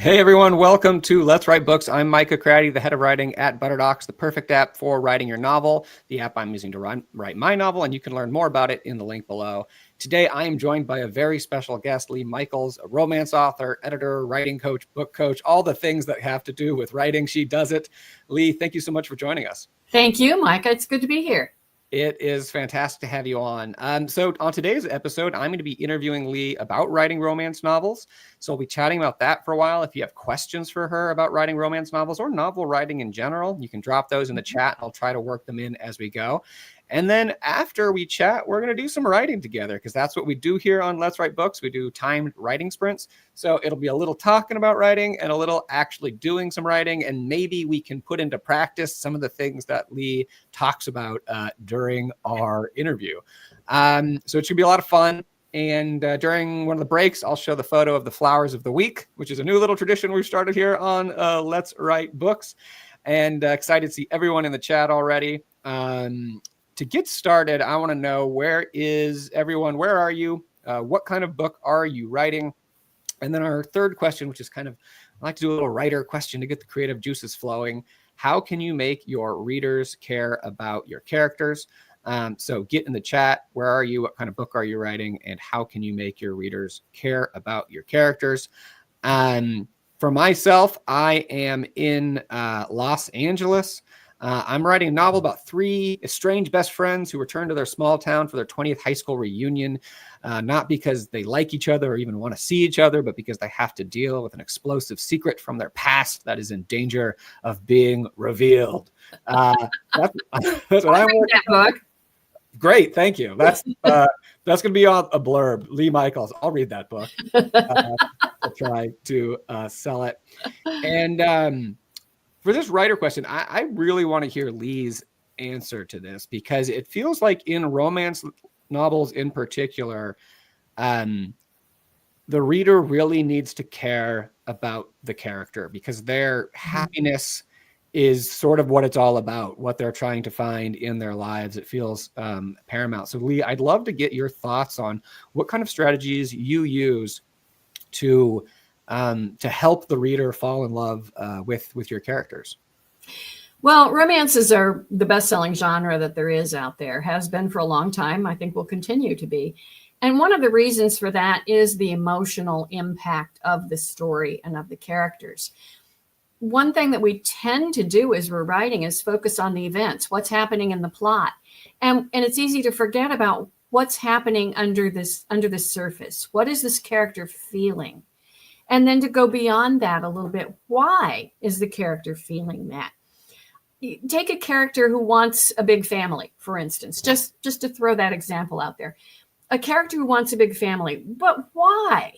Hey everyone, welcome to Let's Write Books. I'm Micah Craddy, the head of writing at Butterdocs, the perfect app for writing your novel, the app I'm using to write my novel, and you can learn more about it in the link below. Today, I am joined by a very special guest, Leigh Michaels, a romance author, editor, writing coach, book coach, all the things that have to do with writing. She does it. Leigh, thank you so much for joining us. Thank you, Micah. It's good to be here. It is fantastic to have you on. So on today's episode, I'm going to be interviewing Leigh about writing romance novels. So we'll be chatting about that for a while. If you have questions for her about writing romance novels or novel writing in general, you can drop those in the chat. I'll try to work them in as we go. And then after we chat, we're going to do some writing together because that's what we do here on Let's Write Books. We do timed writing sprints. So it'll be a little talking about writing and a little actually doing some writing. And maybe we can put into practice some of the things that Leigh talks about during our interview. So it should be a lot of fun. And during one of the breaks, I'll show the photo of the flowers of the week, which is a new little tradition we've started here on Let's Write Books. And excited to see everyone in the chat already. To get started, I want to know, where is everyone? Where are you? What kind of book are you writing? And then our third question, which is kind of, I like to do a little writer question to get the creative juices flowing. How can you make your readers care about your characters? So get in the chat. Where are you? What kind of book are you writing? And how can you make your readers care about your characters? For myself, I am in Los Angeles. I'm writing a novel about three estranged best friends who return to their small town for their 20th high school reunion, not because they like each other or even want to see each other, but because they have to deal with an explosive secret from their past that is in danger of being revealed. That's what I'm working on. Great, thank you. That's going to be on a blurb. Leigh Michaels. I'll read that book. I'll try to sell it. And for this writer question, I really want to hear Leigh's answer to this, because it feels like in romance novels in particular, the reader really needs to care about the character, because their happiness is sort of what it's all about, what they're trying to find in their lives. It feels paramount. So Leigh, I'd love to get your thoughts on what kind of strategies you use to help the reader fall in love with your characters. Well, romances are the best-selling genre that there is out there, has been for a long time. I think will continue to be. And one of the reasons for that is the emotional impact of the story and of the characters. One thing that we tend to do as we're writing is focus on the events, what's happening in the plot. And it's easy to forget about what's happening under the surface. What is this character feeling? And then to go beyond that a little bit, why is the character feeling that? Take a character who wants a big family, for instance, just to throw that example out there. A character who wants a big family, but why?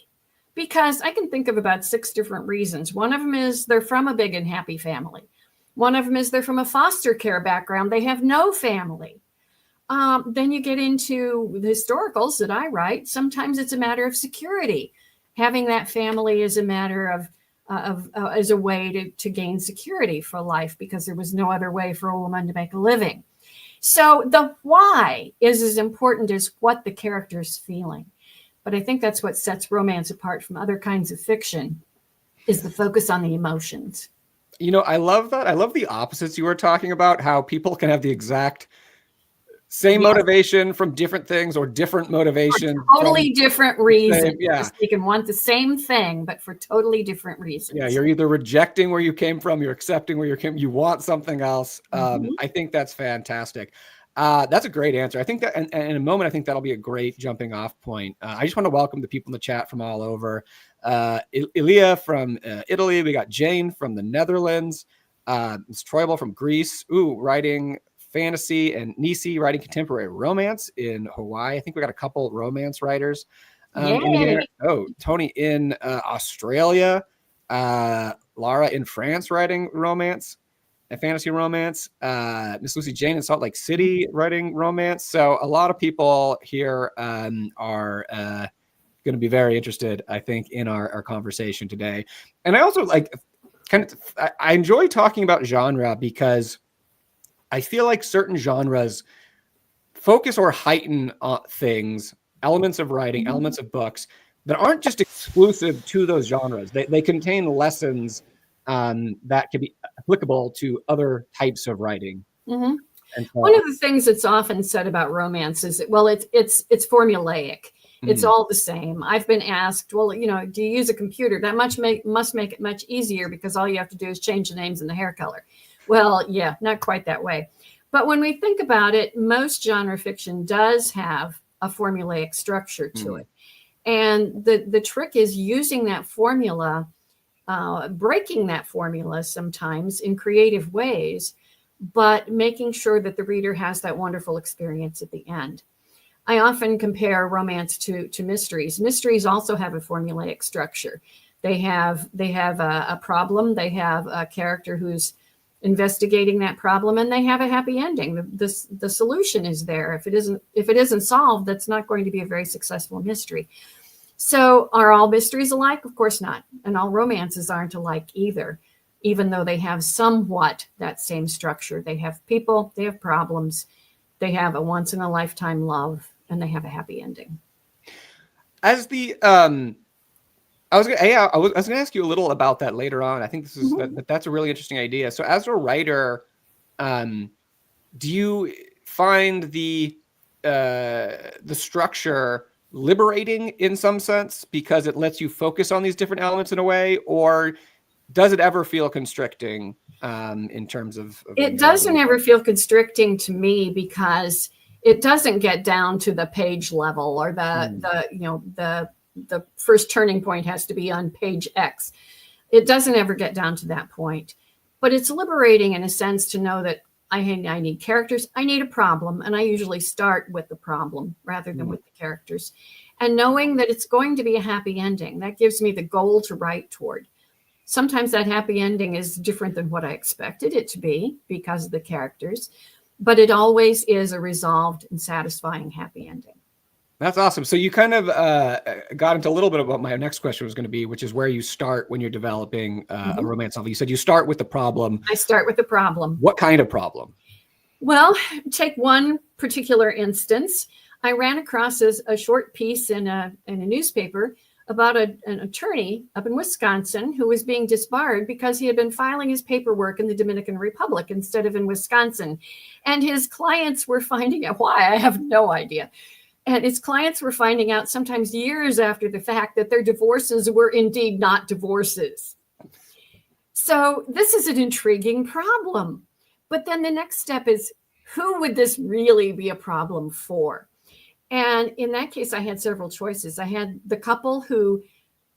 Because I can think of about 6 different reasons. One of them is they're from a big and happy family. One of them is they're from a foster care background. They have no family. Then you get into the historicals that I write. Sometimes it's a matter of security. Having that family is a matter of as a way to gain security for life, because there was no other way for a woman to make a living. So the why is as important as what the character's feeling. But I think that's what sets romance apart from other kinds of fiction, is the focus on the emotions. You know, I love that. I love the opposites you were talking about, how people can have the exact same motivation from different things, or different motivation. Totally different reasons. Yeah. You can want the same thing, but for totally different reasons. Yeah, you're either rejecting where you came from, you're accepting where you came, you want something else. I think that's fantastic. That's a great answer. I think that, and in a moment, I think that'll be a great jumping off point. I just want to welcome the people in the chat from all over. Ilya from Italy. We got Jane from the Netherlands. Ms. Troibel from Greece. Writing fantasy, and Nisi writing contemporary romance in Hawaii. I think we got a couple romance writers in here. Oh, Tony in Australia. Lara in France writing romance and fantasy romance. Miss Lucy Jane in Salt Lake City writing romance. So a lot of people here are going to be very interested, I think, in our conversation today. And I also I enjoy talking about genre, because I feel like certain genres focus or heighten things, elements of writing, elements of books that aren't just exclusive to those genres. They contain lessons that can be applicable to other types of writing. Mm-hmm. And One of the things that's often said about romance is that, well, it's formulaic. It's all the same. I've been asked, well, do you use a computer? That must make it much easier because all you have to do is change the names and the hair color. Well, yeah, not quite that way. But when we think about it, most genre fiction does have a formulaic structure to it. And the trick is using that formula, breaking that formula sometimes in creative ways, but making sure that the reader has that wonderful experience at the end. I often compare romance to mysteries. Mysteries also have a formulaic structure. They have a problem. They have a character who's investigating that problem, and they have a happy ending. The solution is there. If it isn't solved, that's not going to be a very successful mystery. So are all mysteries alike? Of course not. And all romances aren't alike either, even though they have somewhat that same structure. They have people, they have problems, they have a once in a lifetime love, and they have a happy ending. As the I was gonna ask you a little about that later on. I think this is that's a really interesting idea. So as a writer, do you find the structure liberating in some sense because it lets you focus on these different elements in a way, or does it ever feel constricting in terms of it doesn't ever feel constricting to me because it doesn't get down to the page level or the first turning point has to be on page X. It doesn't ever get down to that point, but it's liberating in a sense to know that I need characters, I need a problem, and I usually start with the problem rather than with the characters. And knowing that it's going to be a happy ending, that gives me the goal to write toward. Sometimes that happy ending is different than what I expected it to be because of the characters, but it always is a resolved and satisfying happy ending. That's awesome. So you kind of got into a little bit of what my next question was going to be, which is where you start when you're developing a romance novel. You said you start with the problem. I start with the problem. What kind of problem? Well, take one particular instance. I ran across a short piece in a newspaper about an attorney up in Wisconsin who was being disbarred because he had been filing his paperwork in the Dominican Republic instead of in Wisconsin. And his clients were finding out why. I have no idea. And his clients were finding out sometimes years after the fact that their divorces were indeed not divorces. So this is an intriguing problem. But then the next step is, who would this really be a problem for? And in that case, I had several choices. I had the couple who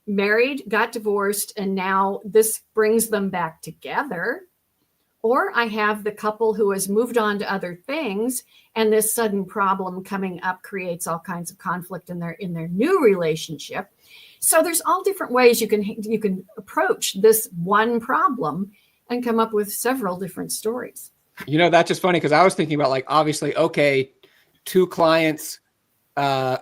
married, got divorced, and now this brings them back together. Or I have the couple who has moved on to other things, and this sudden problem coming up creates all kinds of conflict in their new relationship. So there's all different ways you can approach this one problem and come up with several different stories. That's just funny because I was thinking about, like, obviously, okay, two clients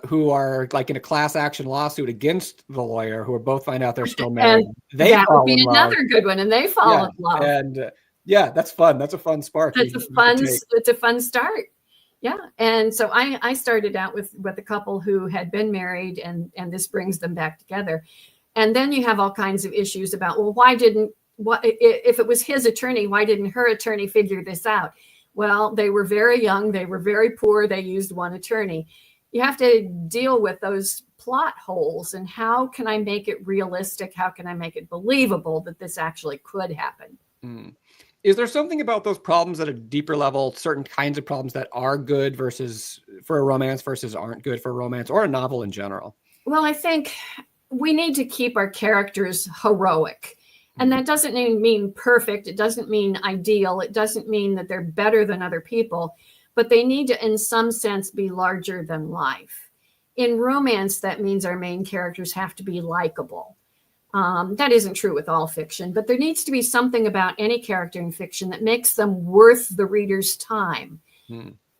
who are like in a class action lawsuit against the lawyer who are both find out they're still married. And that would be another good one, and they fall in love. And yeah, that's fun. That's a fun spark. It's a fun start. Yeah. And so I started out with a couple who had been married, and this brings them back together. And then you have all kinds of issues about, well, if it was his attorney, why didn't her attorney figure this out? Well, they were very young. They were very poor. They used one attorney. You have to deal with those plot holes, and how can I make it realistic? How can I make it believable that this actually could happen? Is there something about those problems at a deeper level, certain kinds of problems that are good for a romance versus aren't good for a romance or a novel in general? Well, I think we need to keep our characters heroic. And that doesn't mean perfect. It doesn't mean ideal. It doesn't mean that they're better than other people, but they need to, in some sense, be larger than life. In romance, that means our main characters have to be likable. That isn't true with all fiction, but there needs to be something about any character in fiction that makes them worth the reader's time,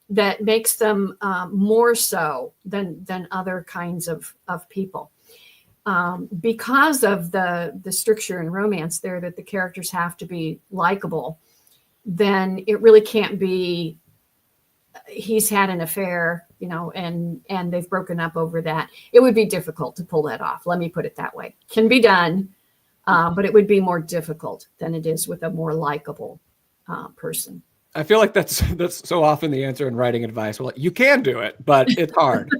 that makes them more so than other kinds of people. Because of the stricture in romance there, that the characters have to be likable, then it really can't be he's had an affair, and they've broken up over that. It would be difficult to pull that off. Let me put it that way. Can be done, but it would be more difficult than it is with a more likable person. I feel like that's so often the answer in writing advice. Well, you can do it, but it's hard.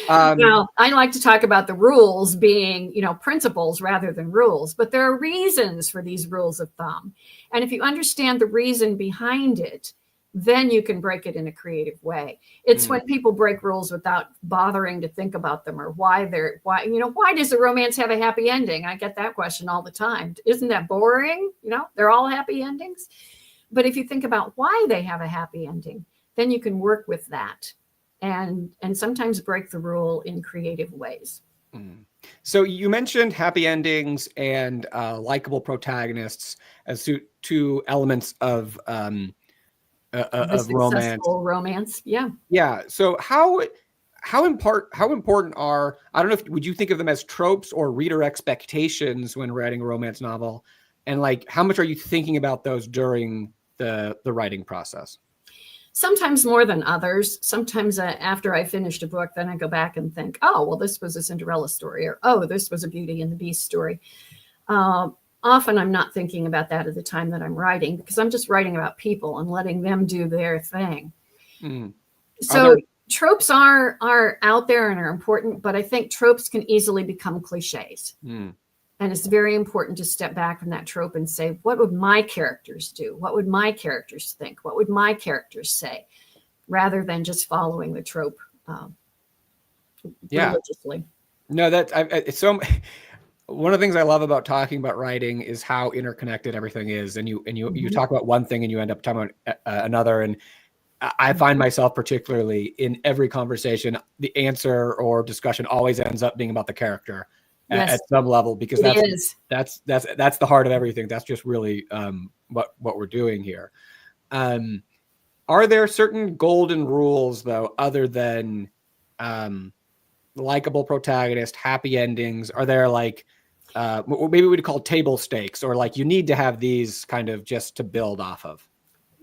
Well, I like to talk about the rules being, principles rather than rules, but there are reasons for these rules of thumb. And if you understand the reason behind it, then you can break it in a creative way. It's when people break rules without bothering to think about them, or why does the romance have a happy ending? I get that question all the time. Isn't that boring? They're all happy endings. But if you think about why they have a happy ending, then you can work with that and sometimes break the rule in creative ways. So you mentioned happy endings and likable protagonists as two elements of romance. Yeah. Yeah. So how important are, I don't know would you think of them as tropes or reader expectations when writing a romance novel? And like, how much are you thinking about those during the writing process? Sometimes more than others. Sometimes after I finished a book, then I go back and think, oh, well, this was a Cinderella story, or, oh, this was a Beauty and the Beast story. Often I'm not thinking about that at the time that I'm writing, because I'm just writing about people and letting them do their thing. So tropes are out there and are important, but I think tropes can easily become cliches. And it's very important to step back from that trope and say, what would my characters do? What would my characters think? What would my characters say? Rather than just following the trope religiously. No, it's so. One of the things I love about talking about writing is how interconnected everything is. And you talk about one thing and you end up talking about another. And I find myself, particularly in every conversation, the answer or discussion always ends up being about the character. Yes. At some level, because that's the heart of everything. That's just really what we're doing here. Are there certain golden rules, though, other than likable protagonist, happy endings? Are there like maybe we'd call table stakes, or like you need to have these kind of just to build off of?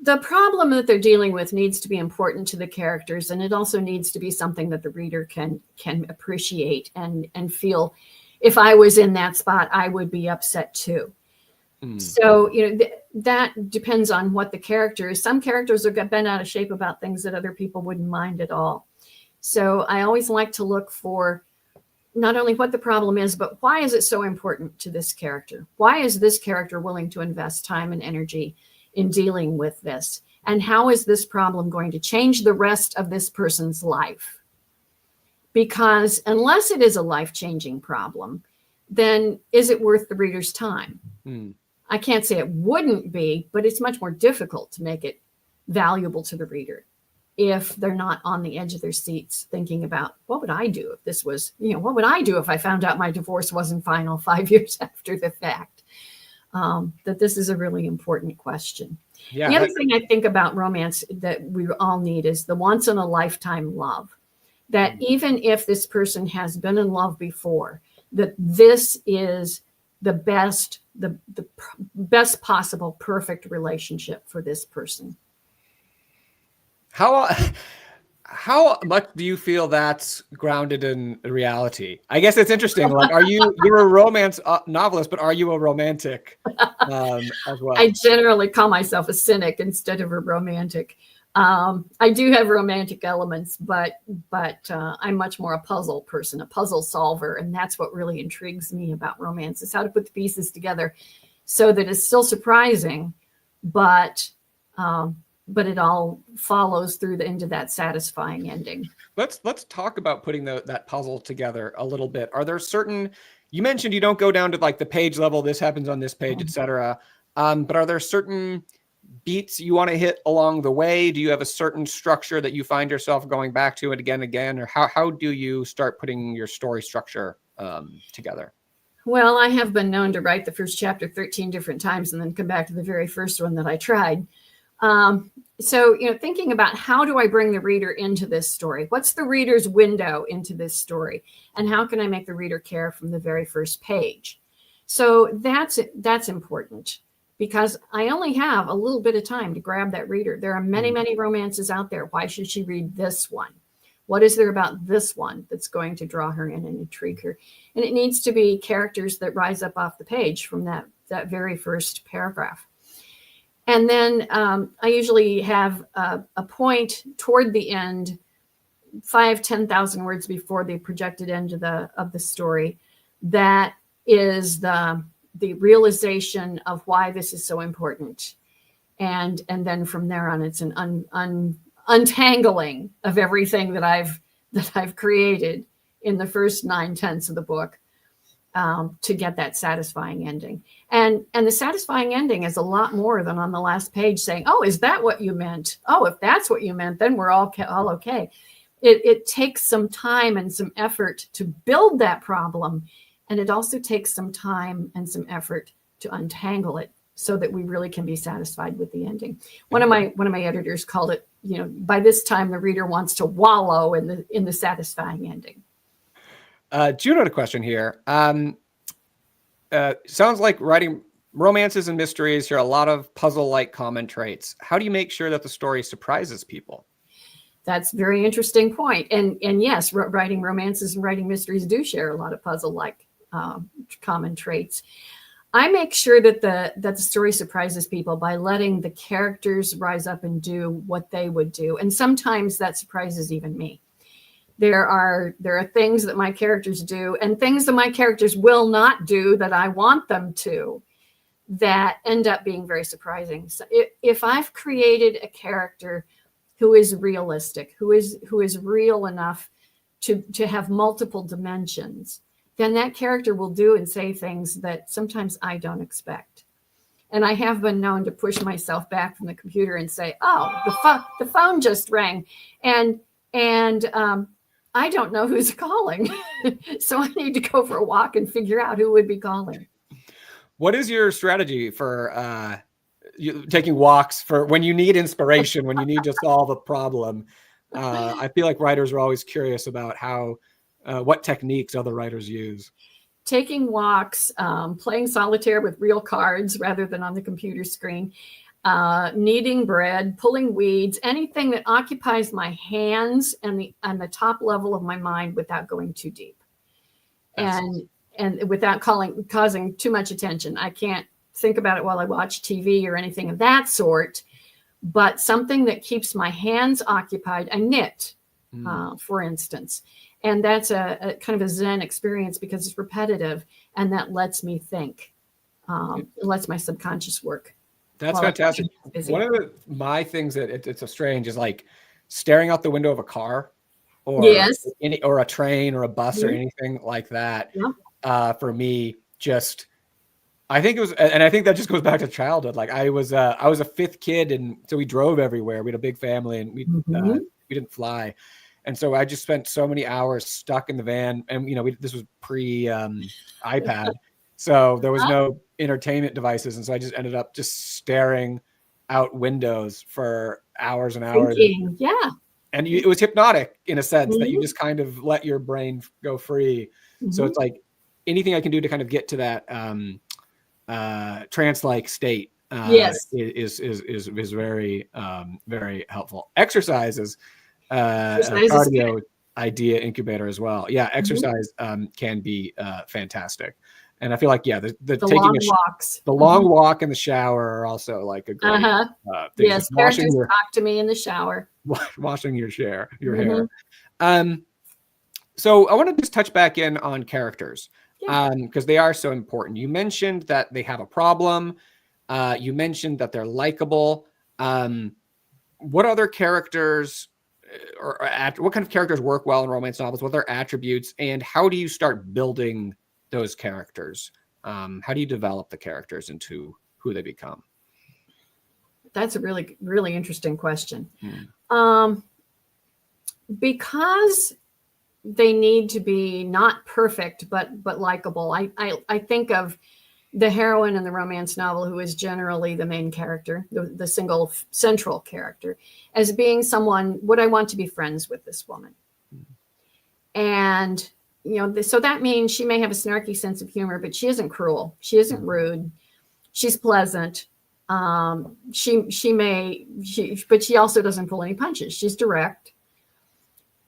The problem that they're dealing with needs to be important to the characters, and it also needs to be something that the reader can appreciate and feel. If I was in that spot, I would be upset too. So, that depends on what the character is. Some characters are bent out of shape about things that other people wouldn't mind at all. So I always like to look for not only what the problem is, but why is it so important to this character? Why is this character willing to invest time and energy in dealing with this? And how is this problem going to change the rest of this person's life? Because unless it is a life-changing problem, then is it worth the reader's time? I can't say it wouldn't be, but it's much more difficult to make it valuable to the reader if they're not on the edge of their seats thinking about, what would I do if this was, what would I do if I found out my divorce wasn't final 5 years after the fact? That this is a really important question. Yeah, the other thing I think about romance that we all need is the once-in-a-lifetime love. That even if this person has been in love before, that this is the best possible perfect relationship for this person. How much do you feel that's grounded in reality? I guess it's interesting. Like, you're a romance novelist, but are you a romantic as well? I generally call myself a cynic instead of a romantic. I do have romantic elements, but I'm much more a puzzle person, a puzzle solver. And that's what really intrigues me about romance, is how to put the pieces together so that it's still surprising, but it all follows through into that satisfying ending. Let's talk about putting that puzzle together a little bit. Are there certain, you mentioned you don't go down to like the page level, this happens on this page, etc. But are there certain beats you want to hit along the way? Do you have a certain structure that you find yourself going back to it again and again? Or how do you start putting your story structure together? Well, I have been known to write the first chapter 13 different times and then come back to the very first one that I tried. So, thinking about how do I bring the reader into this story? What's the reader's window into this story? And how can I make the reader care from the very first page? So that's important, because I only have a little bit of time to grab that reader. There are many, many romances out there. Why should she read this one? What is there about this one that's going to draw her in and intrigue her? And it needs to be characters that rise up off the page from that very first paragraph. And then I usually have a point toward the end, 10,000 words before the projected end of the story, that is the realization of why this is so important. And then from there on, it's an untangling of everything that I've created in the first 9/10 of the book, to get that satisfying ending. And the satisfying ending is a lot more than on the last page saying, "Oh, is that what you meant? Oh, if that's what you meant, then we're all okay." It takes some time and some effort to build that problem. And it also takes some time and some effort to untangle it so that we really can be satisfied with the ending. One of my editors called it, by this time the reader wants to wallow in the satisfying ending. June had a question here. Sounds like writing romances and mysteries, there are a lot of puzzle-like common traits. How do you make sure that the story surprises people? That's a very interesting point. And yes, writing romances and writing mysteries do share a lot of puzzle-like common traits. I make sure that the story surprises people by letting the characters rise up and do what they would do. And sometimes that surprises even me. There are things that my characters do and things that my characters will not do that I want them to, that end up being very surprising. So if I've created a character who is realistic, who is real enough to have multiple dimensions, then that character will do and say things that sometimes I don't expect. And I have been known to push myself back from the computer and say, "Oh, the phone just rang, and I don't know who's calling." So I need to go for a walk and figure out who would be calling. What is your strategy for taking walks for when you need inspiration, when you need to solve a problem? I feel like writers are always curious about what techniques other writers use. Taking walks, playing solitaire with real cards rather than on the computer screen, kneading bread, pulling weeds, anything that occupies my hands and the top level of my mind without going too deep. And without causing too much attention. I can't think about it while I watch TV or anything of that sort, but something that keeps my hands occupied. I knit, for instance, and that's a kind of a Zen experience because it's repetitive and that lets me think. It lets my subconscious work. That's fantastic. One of my things that it's so strange is like staring out the window of a car or a train or a bus or anything like that. Yeah. For me, I think it was, and I think that just goes back to childhood. Like I was a fifth kid, and so we drove everywhere. We had a big family, and we didn't fly, and so I just spent so many hours stuck in the van. And this was pre iPad, so there was no entertainment devices, and so I just ended up just staring out windows for hours and hours. Thinking, yeah. And it was hypnotic in a sense that you just kind of let your brain go free. So it's like anything I can do to kind of get to that trance-like state is very very helpful. Exercises, cardio idea incubator as well. Yeah, exercise can be fantastic. And I feel like, the taking long walks, the long walk and the shower are also like a great thing. Yes, characters talk to me in the shower. Washing your hair. So I want to just touch back in on characters because they are so important. You mentioned that they have a problem. You mentioned that they're likable. What other characters or what kind of characters work well in romance novels? What are their attributes, and how do you start building those characters? How do you develop the characters into who they become? That's a really, really interesting question. Because they need to be not perfect, but likable. I think of the heroine in the romance novel, who is generally the main character, the single central character, as being someone, would I want to be friends with this woman? And so that means she may have a snarky sense of humor, but she isn't cruel. She isn't rude. She's pleasant. But she also doesn't pull any punches. She's direct.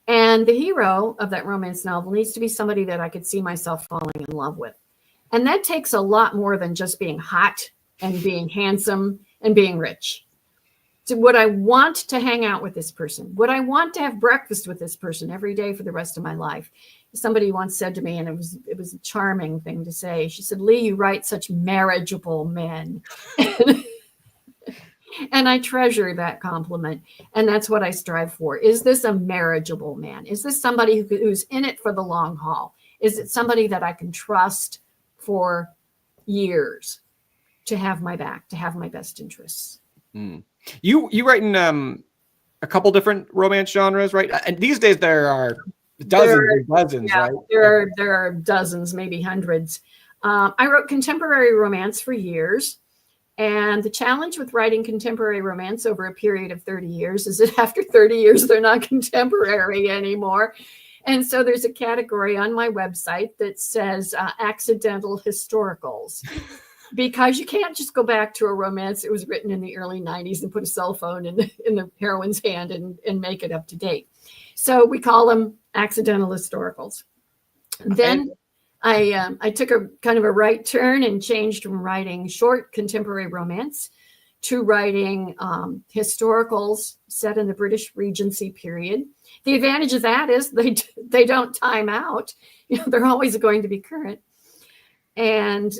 And the hero of that romance novel needs to be somebody that I could see myself falling in love with. And that takes a lot more than just being hot and being handsome and being rich. So would I want to hang out with this person? Would I want to have breakfast with this person every day for the rest of my life? Somebody once said to me, and it was a charming thing to say. She said, "Leigh, you write such marriageable men." And I treasure that compliment. And that's what I strive for. Is this a marriageable man? Is this somebody who's in it for the long haul? Is it somebody that I can trust for years to have my back, to have my best interests? You write in a couple different romance genres, right? And these days there are dozens, yeah, right? There are dozens, maybe hundreds. I wrote contemporary romance for years. And the challenge with writing contemporary romance over a period of 30 years is that after 30 years, they're not contemporary anymore. And so there's a category on my website that says accidental historicals, because you can't just go back to a romance that was written in the early 90s and put a cell phone in the heroine's hand and make it up to date. So we call them accidental historicals. Then I took a kind of a right turn and changed from writing short contemporary romance to writing historicals set in the British Regency period. The advantage of that is they don't time out. You know, they're always going to be current. And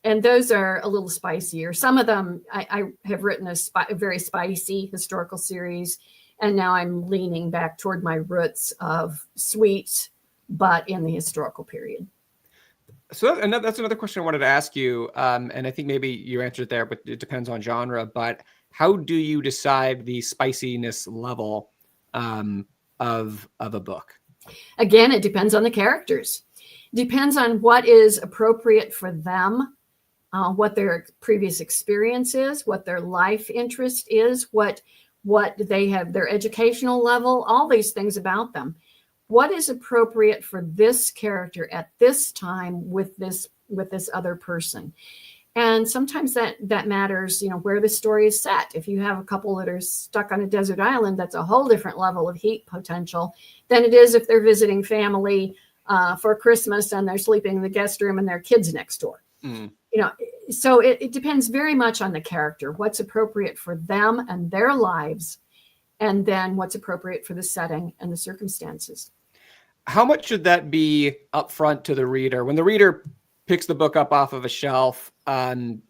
those are a little spicier. Some of them, I have written a very spicy historical series, and now I'm leaning back toward my roots of sweet, but in the historical period. So that's another question I wanted to ask you, and I think maybe you answered there, but it depends on genre. But how do you decide the spiciness level of a book? Again, it depends on the characters. It depends on what is appropriate for them, what their previous experience is, what their life interest is, what they have, their educational level, all these things about them. What is appropriate for this character at this time with this other person? And sometimes that matters, you know, where the story is set. If you have a couple that are stuck on a desert island, that's a whole different level of heat potential than it is if they're visiting family for Christmas and they're sleeping in the guest room and their kids next door. You know, so it depends very much on the character, what's appropriate for them and their lives, and then what's appropriate for the setting and the circumstances. How much should that be upfront to the reader when the reader picks the book up off of a shelf,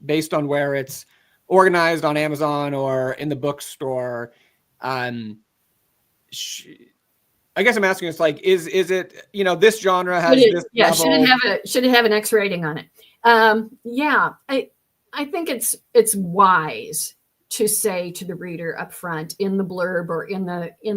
based on where it's organized on Amazon or in the bookstore? I guess I'm asking, it's like, is it, you know, this genre has this level? Should it have an X rating on it? Yeah, I think it's wise to say to the reader up front in the blurb or in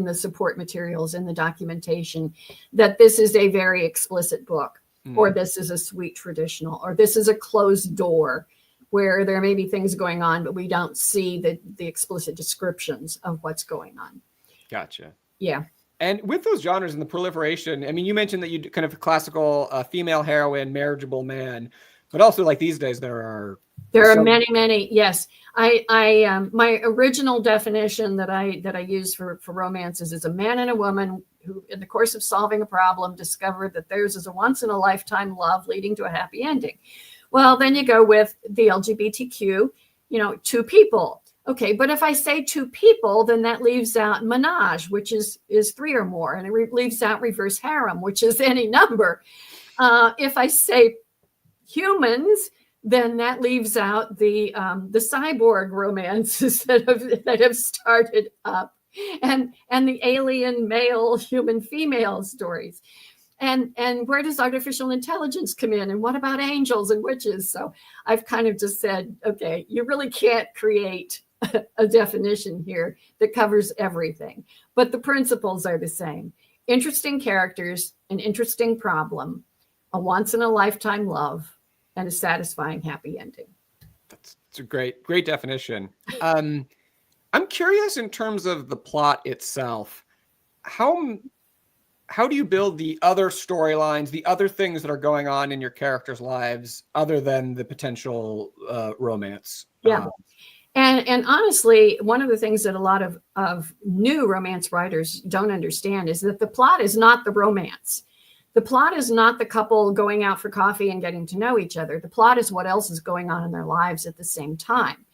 the support materials, in the documentation, that this is a very explicit book, or this is a sweet traditional, or this is a closed door where there may be things going on, but we don't see the explicit descriptions of what's going on. Gotcha. Yeah. And with those genres and the proliferation, I mean, you mentioned that you kind of classical female heroine, marriageable man, but also like these days there are many. Yes. My original definition that I use for romances is a man and a woman who, in the course of solving a problem, discovered that theirs is a once in a lifetime love leading to a happy ending. Well, then you go with the LGBTQ, you know, two people. Okay, but if I say two people, then that leaves out menage, which is three or more, and it leaves out reverse harem, which is any number. If I say humans, then that leaves out the cyborg romances that have started up, and the alien male human female stories. And where does artificial intelligence come in? And what about angels and witches? So I've kind of just said, okay, you really can't create a definition here that covers everything, but the principles are the same. Interesting characters, an interesting problem, a once in a lifetime love, and a satisfying happy ending. That's a great definition. I'm curious in terms of the plot itself, how do you build the other storylines, the other things that are going on in your characters' lives other than the potential romance? Yeah. And honestly, one of the things that a lot of new romance writers don't understand is that the plot is not the romance. The plot is not the couple going out for coffee and getting to know each other. The plot is what else is going on in their lives at the same time.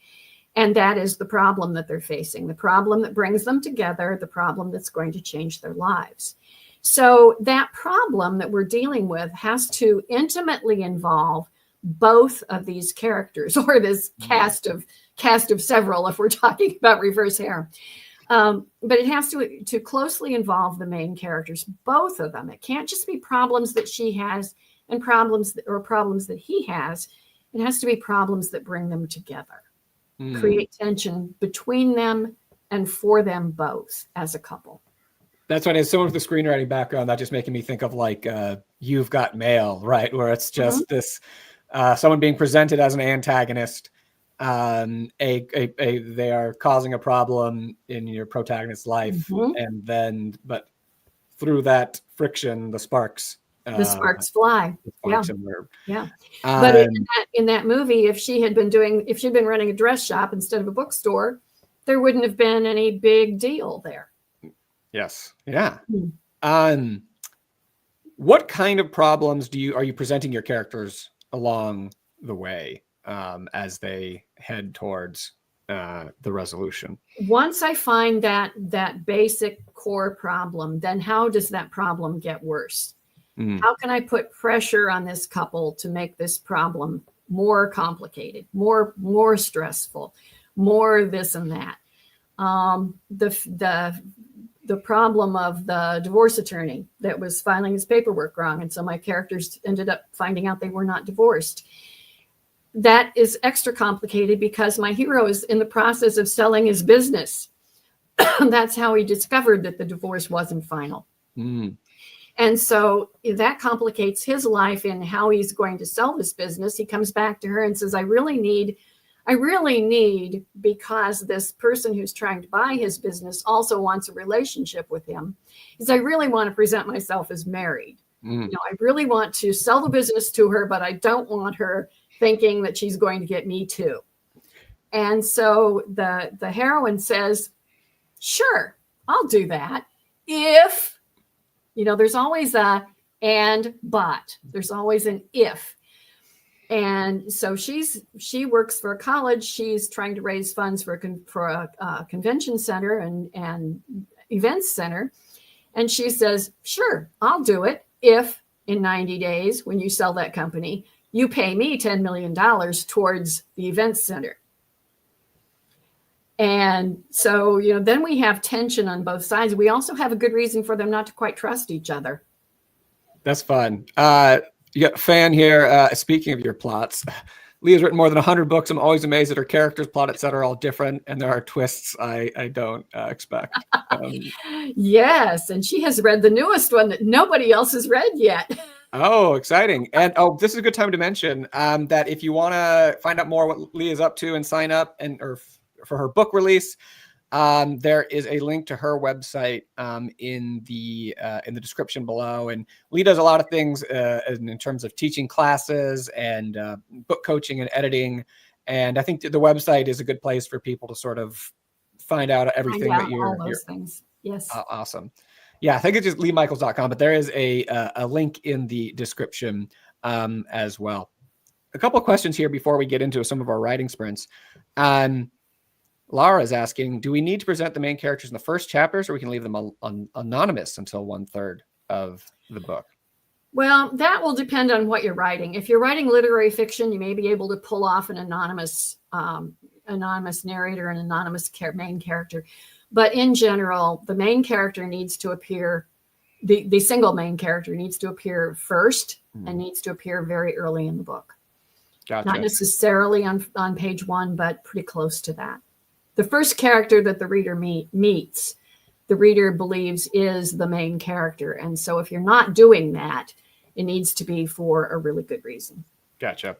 And that is the problem that they're facing, the problem that brings them together, the problem that's going to change their lives. So that problem that we're dealing with has to intimately involve both of these characters, or this cast of several, if we're talking about reverse harem. But it has to closely involve the main characters, both of them. It can't just be problems that she has and problems that he has. It has to be problems that bring them together, create tension between them and for them both as a couple. That's what, as someone with a screenwriting background, that just making me think of like You've Got Mail, right? Where it's just this someone being presented as an antagonist. They are causing a problem in your protagonist's life, and then but through that friction, the sparks fly. Yeah. But in that movie, if she'd been running a dress shop instead of a bookstore, there wouldn't have been any big deal there. Yes. Yeah. What kind of problems are you presenting your characters along the way as they head towards the resolution? Once I find that basic core problem, then how does that problem get worse? How can I put pressure on this couple to make this problem more complicated, more stressful, more this and that? The problem of the divorce attorney that was filing his paperwork wrong, and so my characters ended up finding out they were not divorced. That is extra complicated because my hero is in the process of selling his business. That's how he discovered that the divorce wasn't final. And so that complicates his life in how he's going to sell this business. He comes back to her and says, I really need, because this person who's trying to buy his business also wants a relationship with him, is I really want to present myself as married. I really want to sell the business to her, but I don't want her thinking that she's going to get me too. And so the heroine says, sure, I'll do that. If, there's always a and, but there's always an if. And so she works for a college. She's trying to raise funds for a convention center and events center. And she says, sure, I'll do it if in 90 days, when you sell that company, you pay me $10 million towards the events center. And so, then we have tension on both sides. We also have a good reason for them not to quite trust each other. That's fun. You got a fan here. Speaking of your plots, Leigh has written more than 100 books. I'm always amazed at her characters, plot, etc. are all different, and there are twists I don't expect. Yes, and she has read the newest one that nobody else has read yet. Oh, exciting. And this is a good time to mention that if you want to find out more what Leigh is up to and sign up or for her book release, there is a link to her website in the description below. And Leigh does a lot of things in terms of teaching classes and book coaching and editing. And I think the website is a good place for people to sort of find out everything that all those things. Yes. Awesome. Yeah, I think it's just LeighMichaels.com, but there is a link in the description as well. A couple of questions here before we get into some of our writing sprints. Laura is asking, do we need to present the main characters in the first chapters, or we can leave them anonymous until 1/3 of the book? Well, that will depend on what you're writing. If you're writing literary fiction, you may be able to pull off an anonymous narrator, an anonymous main character. But in general, the main character needs to appear, the single main character needs to appear first and needs to appear very early in the book. Gotcha. Not necessarily on page 1, but pretty close to that. The first character that the reader meets, the reader believes is the main character. And so if you're not doing that, it needs to be for a really good reason. Gotcha.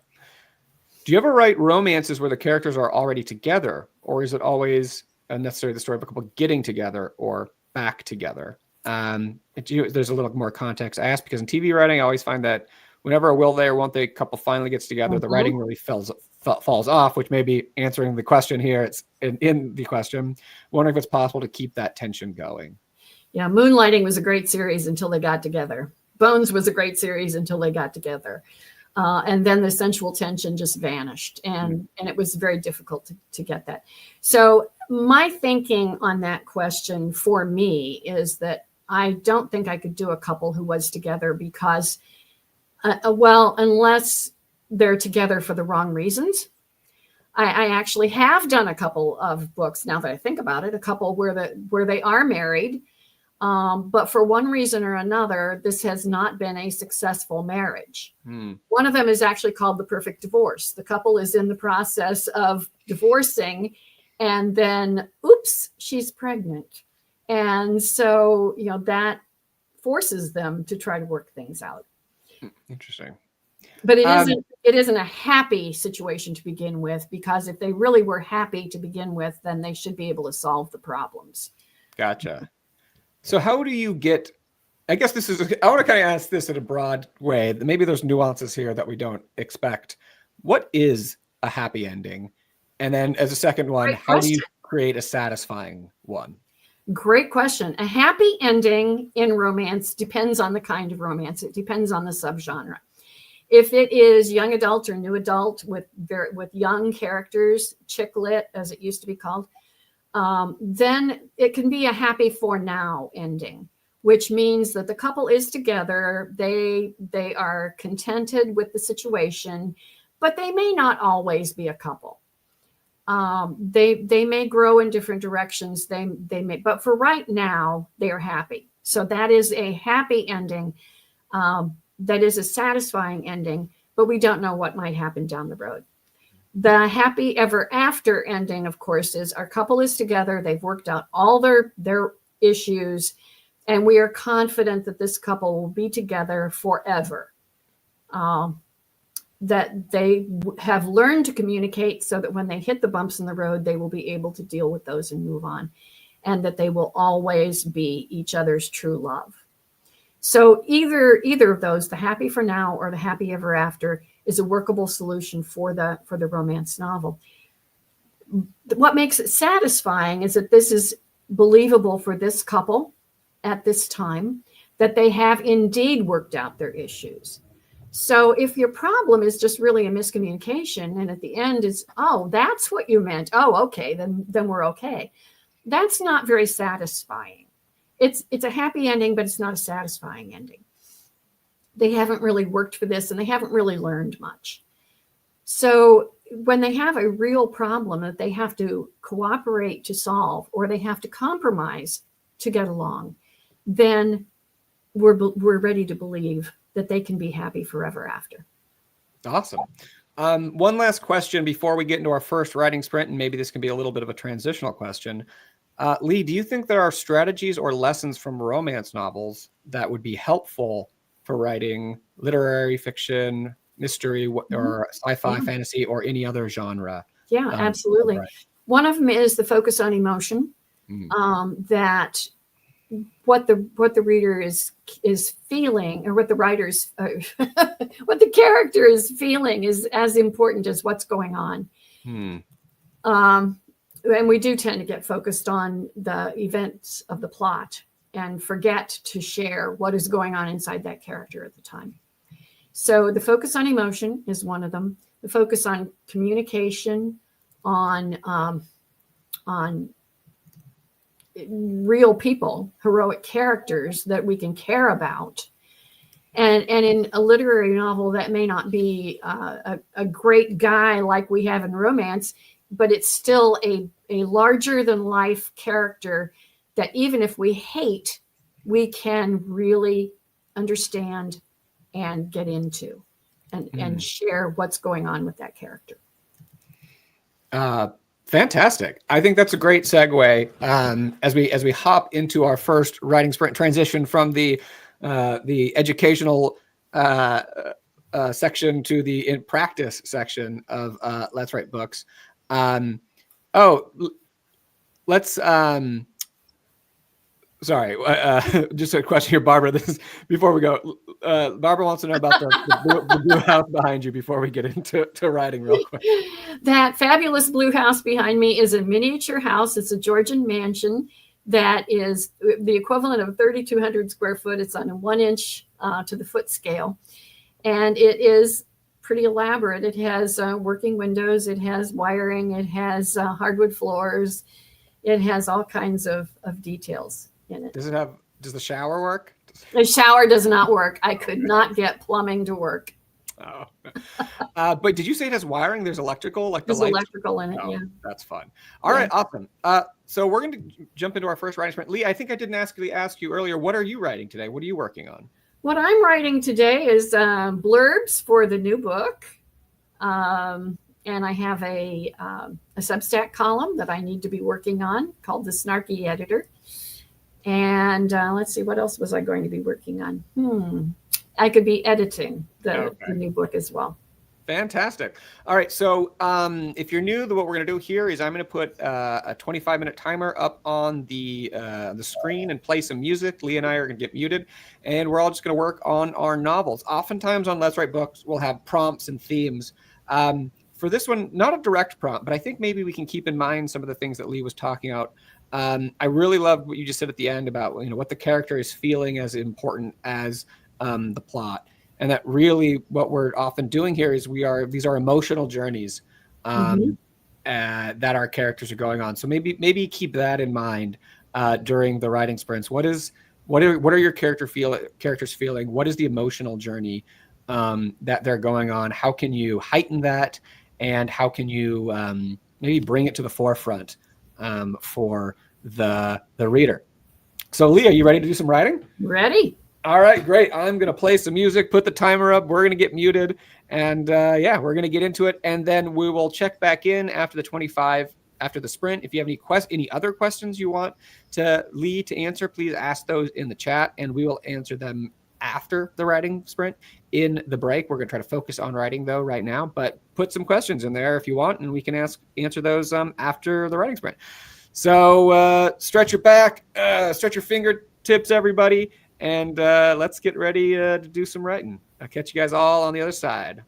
Do you ever write romances where the characters are already together, or is it always necessarily the story of a couple getting together or back together? There's a little more context I ask because in TV writing, I always find that whenever a will they or won't they couple finally gets together, the writing really falls falls off, which may be answering the question here. It's in the question. Wondering if it's possible to keep that tension going. Yeah, Moonlighting was a great series until they got together. Bones was a great series until they got together. And then the sensual tension just vanished, and it was very difficult to get that. So my thinking on that question for me is that I don't think I could do a couple who was together because, well, unless they're together for the wrong reasons. I actually have done a couple of books, now that I think about it, a couple where they are married, but for one reason or another, this has not been a successful marriage. One of them is actually called The Perfect Divorce. The couple is in the process of divorcing, and then, oops, she's pregnant. And so, that forces them to try to work things out. Interesting. But it isn't a happy situation to begin with, because if they really were happy to begin with, then they should be able to solve the problems. Gotcha. So how do you get, I guess I want to kind of ask this in a broad way. Maybe there's nuances here that we don't expect. What is a happy ending? And then as a second one, how do you create a satisfying one? Great question. A happy ending in romance depends on the kind of romance. It depends on the subgenre. If it is young adult or new adult with young characters, chick lit as it used to be called, then it can be a happy for now ending, which means that the couple is together. They are contented with the situation, but they may not always be a couple. They may grow in different directions. They may, but for right now, they are happy. So that is a happy ending. That is a satisfying ending, but we don't know what might happen down the road. The happy ever after ending, of course, is our couple is together. They've worked out all their issues, and we are confident that this couple will be together forever. That they have learned to communicate so that when they hit the bumps in the road, they will be able to deal with those and move on, and that they will always be each other's true love. So either of those, the happy for now or the happy ever after, is a workable solution for the romance novel. What makes it satisfying is that this is believable for this couple at this time, that they have indeed worked out their issues. So if your problem is just really a miscommunication, and at the end is, oh, that's what you meant. Oh, okay, then we're okay. That's not very satisfying. It's a happy ending, but it's not a satisfying ending. They haven't really worked for this, and they haven't really learned much. So when they have a real problem that they have to cooperate to solve, or they have to compromise to get along, then we're ready to believe that they can be happy forever after. Awesome. One last question before we get into our first writing sprint, and maybe this can be a little bit of a transitional question. Leigh, do you think there are strategies or lessons from romance novels that would be helpful for writing literary fiction, mystery, or sci-fi, fantasy, or any other genre? Yeah, absolutely. One of them is the focus on emotion. That what the reader is feeling, or what the writer's what the character is feeling, is as important as what's going on. And we do tend to get focused on the events of the plot and forget to share what is going on inside that character at the time. So the focus on emotion is one of them. The focus on communication, on real people, heroic characters that we can care about. And in a literary novel, that may not be a great guy like we have in romance, but it's still a larger than life character that even if we hate, we can really understand and get into and share what's going on with that character. Fantastic. I think that's a great segue as we hop into our first writing sprint transition from the educational section to the in practice section of Let's Write Books. Let's sorry, just a question here, Barbara. This is before we go. Barbara wants to know about the blue house behind you before we get into writing real quick. That fabulous blue house behind me is a miniature house. It's a Georgian mansion that is the equivalent of 3,200 square foot. It's on a 1 inch to the foot scale. And it is pretty elaborate. It has working windows. It has wiring. It has hardwood floors. It has all kinds of details in it. Does the shower work? The shower does not work. I could not get plumbing to work. Oh, but did you say it has wiring? There's electrical, like There's the lights? electrical in it. Oh, yeah, that's fun. All right, awesome. So we're going to jump into our first writing sprint. Leigh, I think I didn't ask you earlier. What are you writing today? What are you working on? What I'm writing today is blurbs for the new book, and I have a Substack column that I need to be working on called The Snarky Editor. And let's see, what else was I going to be working on? I could be editing the new book as well. Fantastic. All right. So if you're new, what we're going to do here is I'm going to put a 25-minute timer up on the screen and play some music. Leigh and I are going to get muted, and we're all just going to work on our novels. Oftentimes on Let's Write Books, we'll have prompts and themes. For this one, not a direct prompt, but I think maybe we can keep in mind some of the things that Leigh was talking about. I really loved what you just said at the end about what the character is feeling as important as the plot, and that really what we're often doing here is these are emotional journeys that our characters are going on. So maybe keep that in mind during the writing sprints. What are your characters feeling? What is the emotional journey that they're going on? How can you heighten that, and how can you maybe bring it to the forefront for the reader? So Leigh, are you ready to do some writing? Ready. All right, great. I'm going to play some music, put the timer up. We're going to get muted, and we're going to get into it, and then we will check back in after the 25, after the sprint. If you have any other questions you want Leigh to answer, please ask those in the chat, and we will answer them after the writing sprint. In the break, we're going to try to focus on writing though right now, but put some questions in there if you want, and we can answer those after the writing sprint. So stretch your back, stretch your fingertips, everybody. And let's get ready to do some writing. I'll catch you guys all on the other side.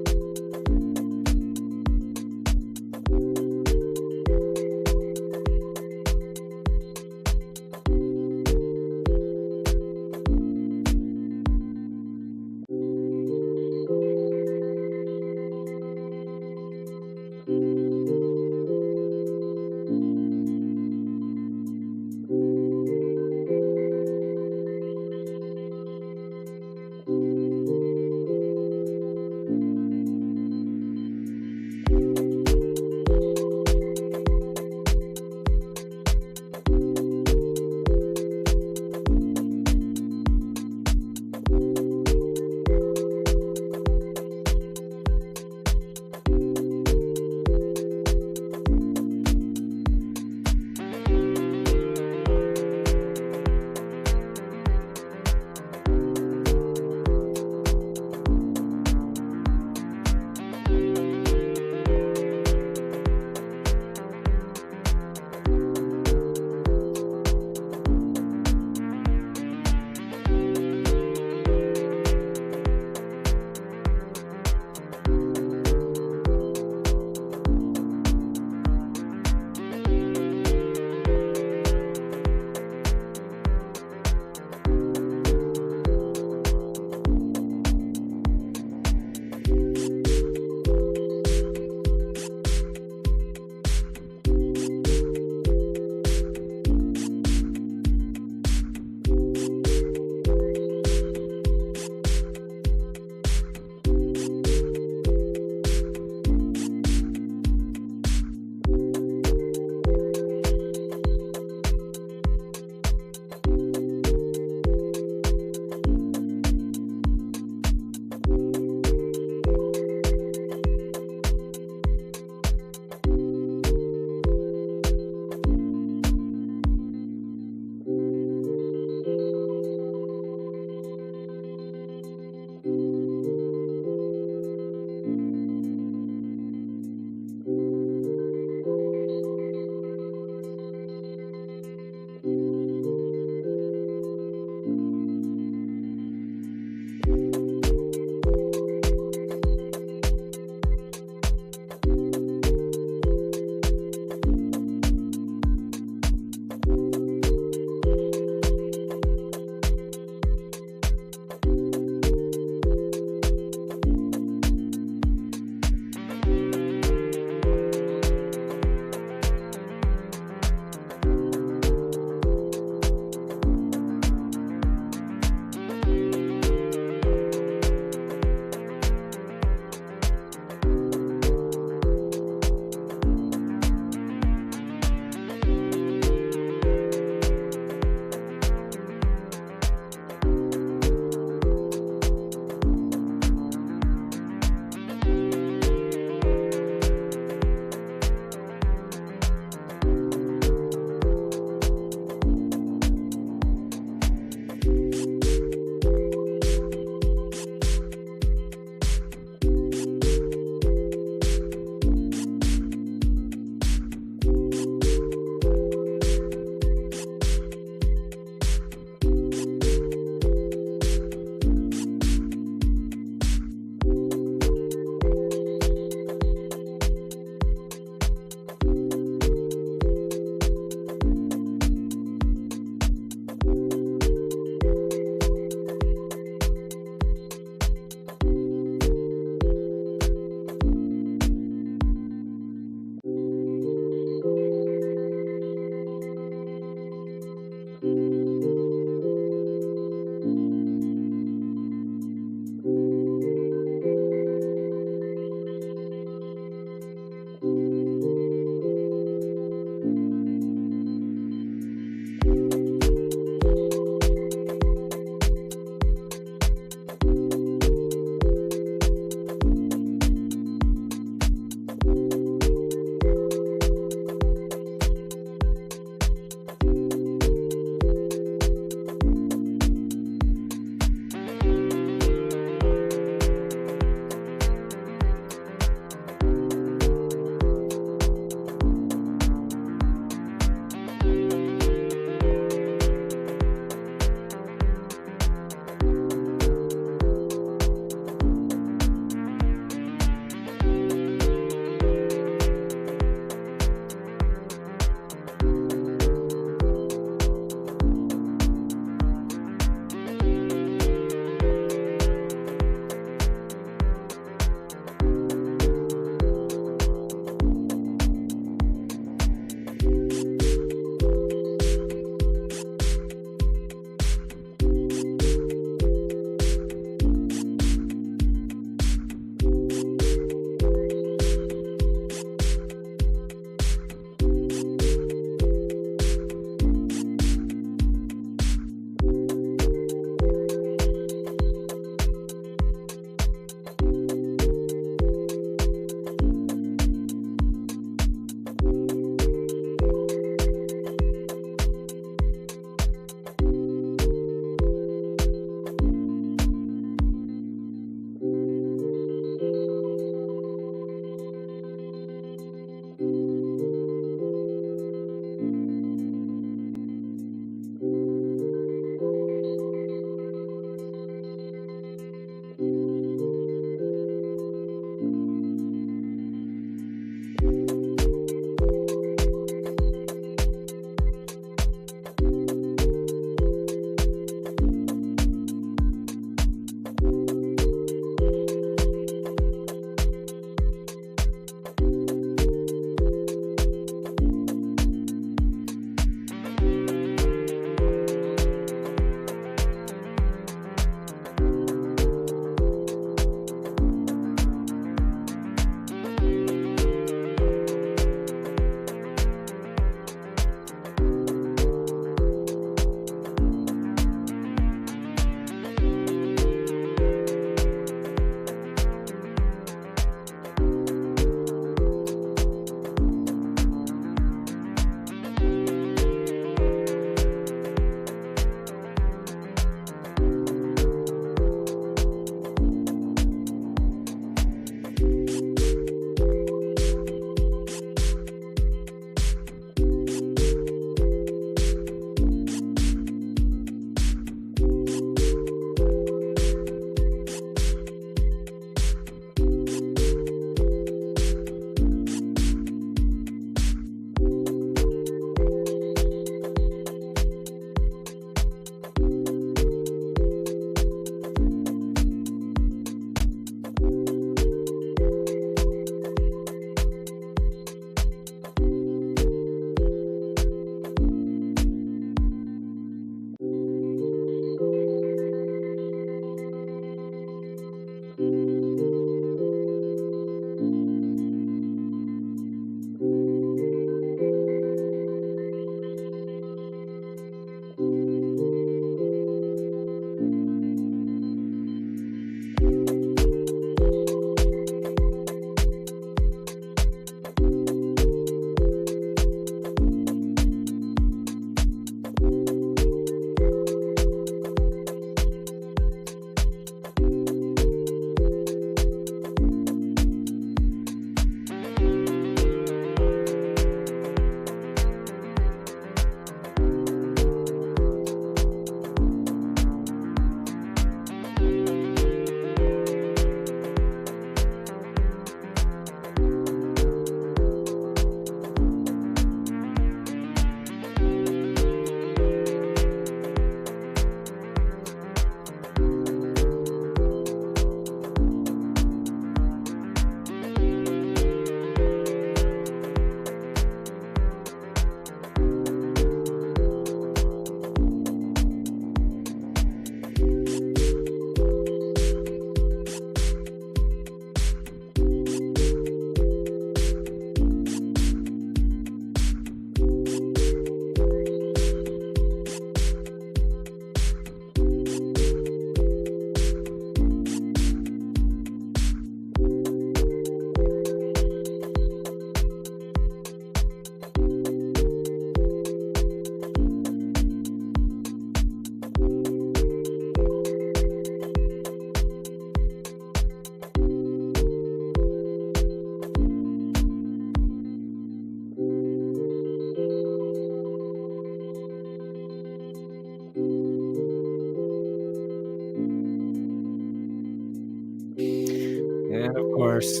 course,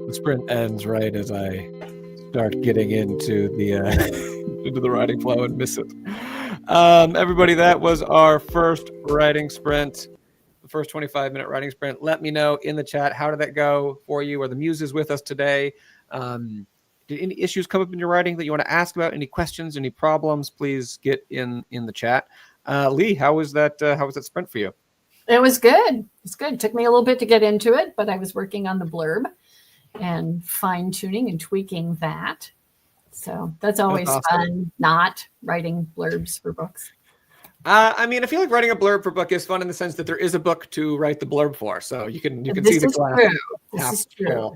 the sprint ends right as I start getting into the into the writing flow and miss it. Everybody, that was our first writing sprint, the first 25-minute writing sprint. Let me know in the chat, how did that go for you? Are the muses with us today? Did any issues come up in your writing that you want to ask about? Any questions, any problems? Please get in the chat. Leigh, how was that sprint for you? It was good. It's good. It took me a little bit to get into it, but I was working on the blurb and fine tuning and tweaking that. So that's always fun, not writing blurbs for books. I mean, I feel like writing a blurb for a book is fun in the sense that there is a book to write the blurb for. So you can see the glass. This is true.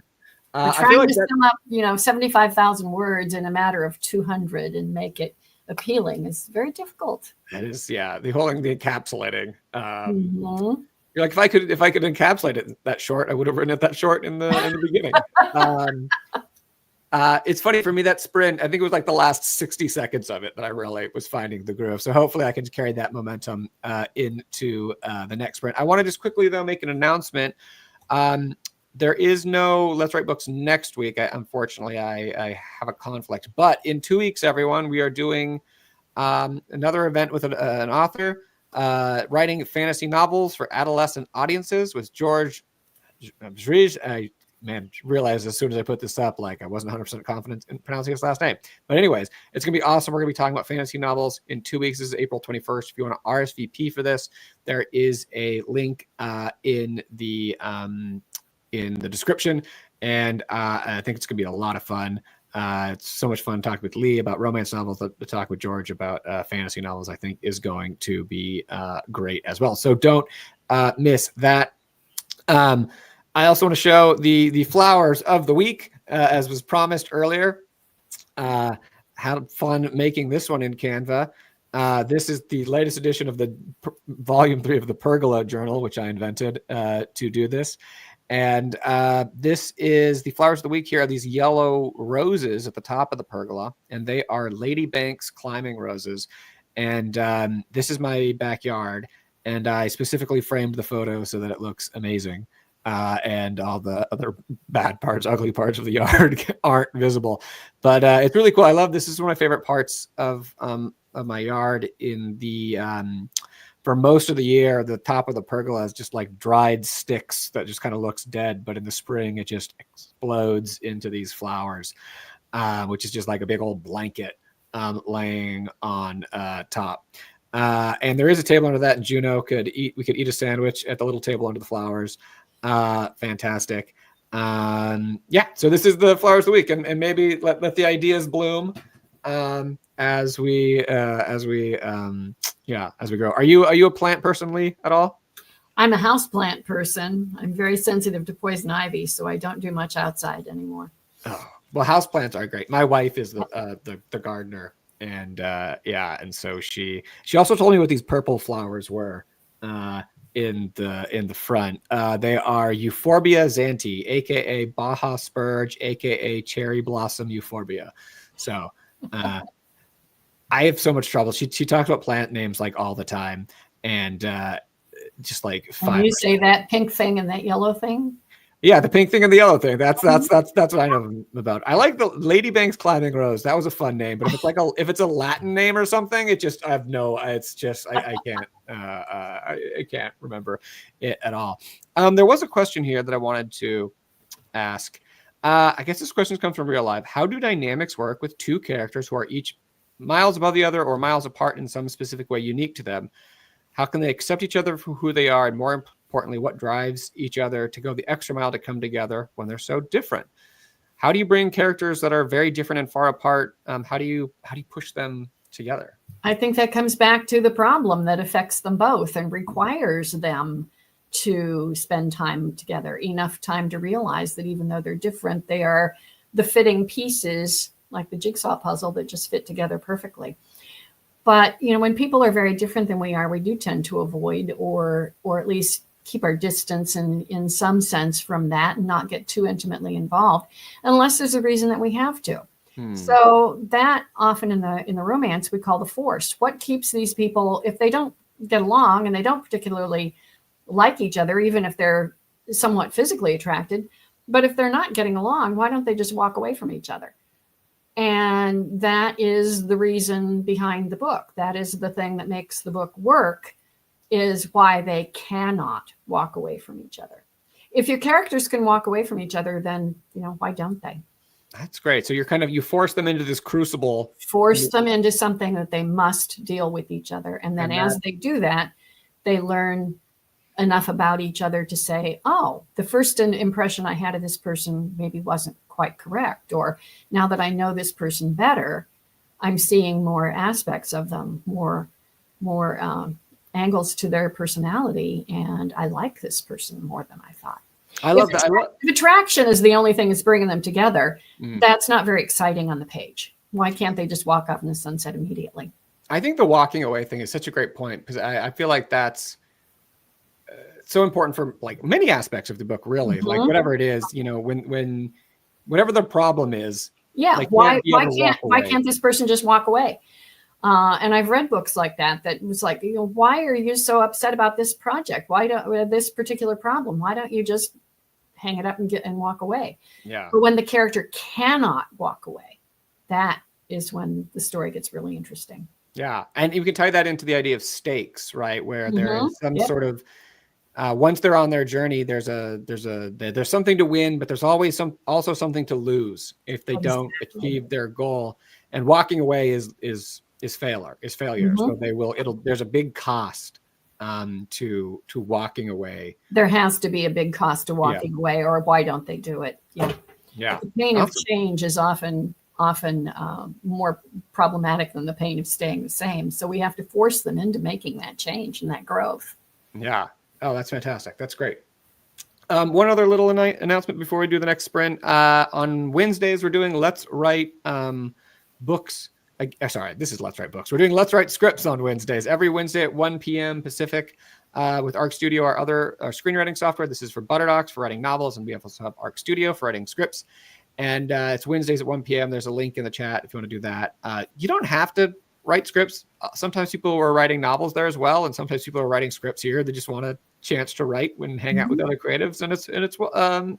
I trying feel like to sum up, 75,000 words in a matter of 200 and make it appealing is very difficult. That is, yeah. The encapsulating. Mm-hmm. You're like, if I could encapsulate it that short, I would have written it that short in the beginning. It's funny for me, that sprint, I think it was like the last 60 seconds of it that I really was finding the groove. So hopefully I can carry that momentum into the next sprint. I want to just quickly, though, make an announcement. There is no Let's Write Books next week. Unfortunately, I have a conflict. But in 2 weeks, everyone, we are doing another event with an author writing fantasy novels for adolescent audiences with George Zrij. I realized as soon as I put this up, like I wasn't 100% confident in pronouncing his last name. But anyways, it's going to be awesome. We're going to be talking about fantasy novels in 2 weeks. This is April 21st. If you want to RSVP for this, there is a link in the description. And I think it's going to be a lot of fun. It's so much fun talking with Leigh about romance novels. The talk with George about fantasy novels, I think, is going to be great as well. So don't miss that. I also want to show the flowers of the week, as was promised earlier. Had fun making this one in Canva. This is the latest edition of the volume 3 of the Pergola Journal, which I invented to do this. And this is the flowers of the week. Here are these yellow roses at the top of the pergola, and they are Lady Banks climbing roses. And this is my backyard, and I specifically framed the photo so that it looks amazing. And all the other bad parts, ugly parts of the yard aren't visible. But it's really cool. I love this. This is one of my favorite parts of my yard. In the for most of the year, the top of the pergola is just like dried sticks that just kind of looks dead. But in the spring, it just explodes into these flowers, which is just like a big old blanket laying on top. And there is a table under that, and Juno we could eat a sandwich at the little table under the flowers. Fantastic. So this is the flowers of the week, and maybe let the ideas bloom as we grow. Are you a plant person, Leigh, at all? I'm a houseplant person. I'm very sensitive to poison ivy, so I don't do much outside anymore. Oh, well, houseplants are great. My wife is the gardener, and and so she also told me what these purple flowers were in the front. They are Euphorbia xanthi, aka Baja spurge, aka cherry blossom euphorbia. So I have so much trouble. She talks about plant names like all the time, and just like and you say that pink thing and that yellow thing. Yeah, the pink thing and the yellow thing. That's what I know about. I like the Lady Banks climbing rose. That was a fun name. But if it's a Latin name or something, it just I can't I can't remember it at all. There was a question here that I wanted to ask. I guess this question comes from real life. How do dynamics work with two characters who are each miles above the other or miles apart in some specific way unique to them? How can they accept each other for who they are, and more importantly, what drives each other to go the extra mile to come together when they're so different? How do you bring characters that are very different and far apart? How do you push them together? I think that comes back to the problem that affects them both and requires them to spend time together, enough time to realize that even though they're different, they are the fitting pieces, like the jigsaw puzzle, that just fit together perfectly. But, when people are very different than we are, we do tend to avoid or at least keep our distance in some sense from that and not get too intimately involved unless there's a reason that we have to. So that often in the romance we call the force. What keeps these people, if they don't get along and they don't particularly like each other, even if they're somewhat physically attracted, But if they're not getting along, why don't they just walk away from each other? And that is the reason behind the book. That is the thing that makes the book work, is why they cannot walk away from each other. If your characters can walk away from each other, then, why don't they? That's great. So you force them into this crucible. Force them into something that they must deal with each other. And then as they do that, they learn enough about each other to say, oh, the first impression I had of this person maybe wasn't quite correct. Or now that I know this person better, I'm seeing more aspects of them, more angles to their personality. And I like this person more than I thought. I love that. If attraction is the only thing that's bringing them together, that's not very exciting on the page. Why can't they just walk off in the sunset immediately? I think the walking away thing is such a great point, because I feel like that's so important for like many aspects of the book, really. Like whatever it is, when whatever the problem is. Yeah. Like, why can't this person just walk away? And I've read books like that was like, why are you so upset about this project? Why don't this particular problem? Why don't you just hang it up and walk away? Yeah. But when the character cannot walk away, that is when the story gets really interesting. Yeah. And you can tie that into the idea of stakes, right? Where there is some sort of, once they're on their journey, there's something to win, but there's always also something to lose if they don't achieve their goal. And walking away is failure. So there's a big cost to walking away. There has to be a big cost to walking away, or why don't they do it? Yeah. The pain of change is often more problematic than the pain of staying the same. So we have to force them into making that change and that growth. Yeah. Oh, that's fantastic. That's great. One other little announcement before we do the next sprint. On Wednesdays, we're doing Let's Write books. Sorry, this is Let's Write Books. We're doing Let's Write Scripts on Wednesdays, every Wednesday at 1 p.m. Pacific with Arc Studio, our screenwriting software. This is for Butterdocs for writing novels, and we also have Arc Studio for writing scripts. And it's Wednesdays at 1 p.m. There's a link in the chat if you want to do that. You don't have to write scripts. Sometimes people are writing novels there as well, and sometimes people are writing scripts here. They just want a chance to write and hang out with other creatives, and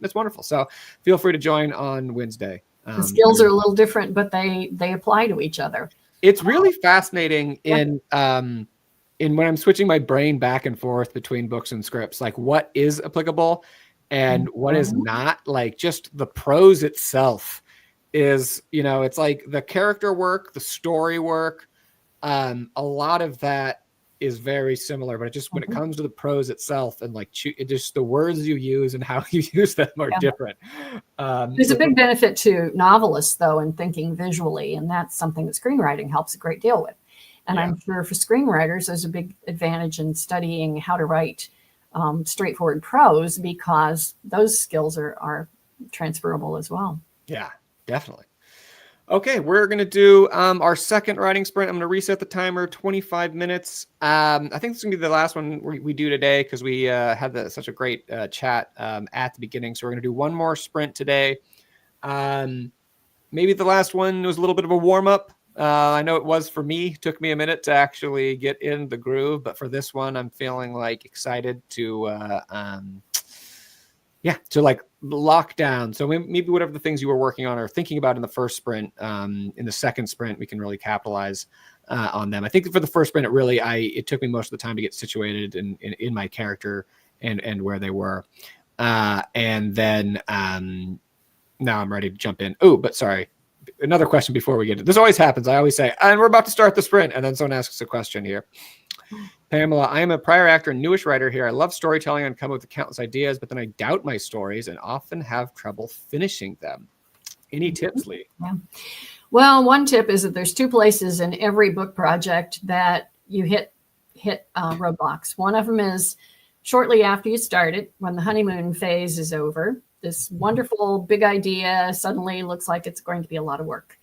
it's wonderful. So feel free to join on Wednesday. The skills are a little different, but they apply to each other. It's really fascinating in when I'm switching my brain back and forth between books and scripts, like what is applicable and what is not. Like just the prose itself is, it's like the character work, the story work, a lot of that is very similar, but it just when it comes to the prose itself and like just the words you use and how you use them are different. There's a big benefit to novelists though in thinking visually, and that's something that screenwriting helps a great deal with. And I'm sure for screenwriters, there's a big advantage in studying how to write straightforward prose, because those skills are transferable as well. Yeah, definitely. Okay, we're going to do our second writing sprint. I'm going to reset the timer, 25 minutes. I think this is going to be the last one we do today, because we had such a great chat at the beginning. So we're going to do one more sprint today. Maybe the last one was a little bit of a warm-up. I know it was for me. It took me a minute to actually get in the groove. But for this one, I'm feeling like excited to like lock down. So maybe whatever the things you were working on or thinking about in the first sprint, in the second sprint, we can really capitalize on them. I think for the first sprint, it took me most of the time to get situated in my character and where they were. And then now I'm ready to jump in. Oh, but sorry. Another question before we get to this. Always happens. I always say, and we're about to start the sprint. And then someone asks a question here. Pamela, I am a prior actor and newish writer here. I love storytelling and come up with countless ideas, but then I doubt my stories and often have trouble finishing them. Any tips, Leigh? Yeah. Well, one tip is that there's two places in every book project that you hit roadblocks. One of them is shortly after you start it, when the honeymoon phase is over. This wonderful big idea suddenly looks like it's going to be a lot of work.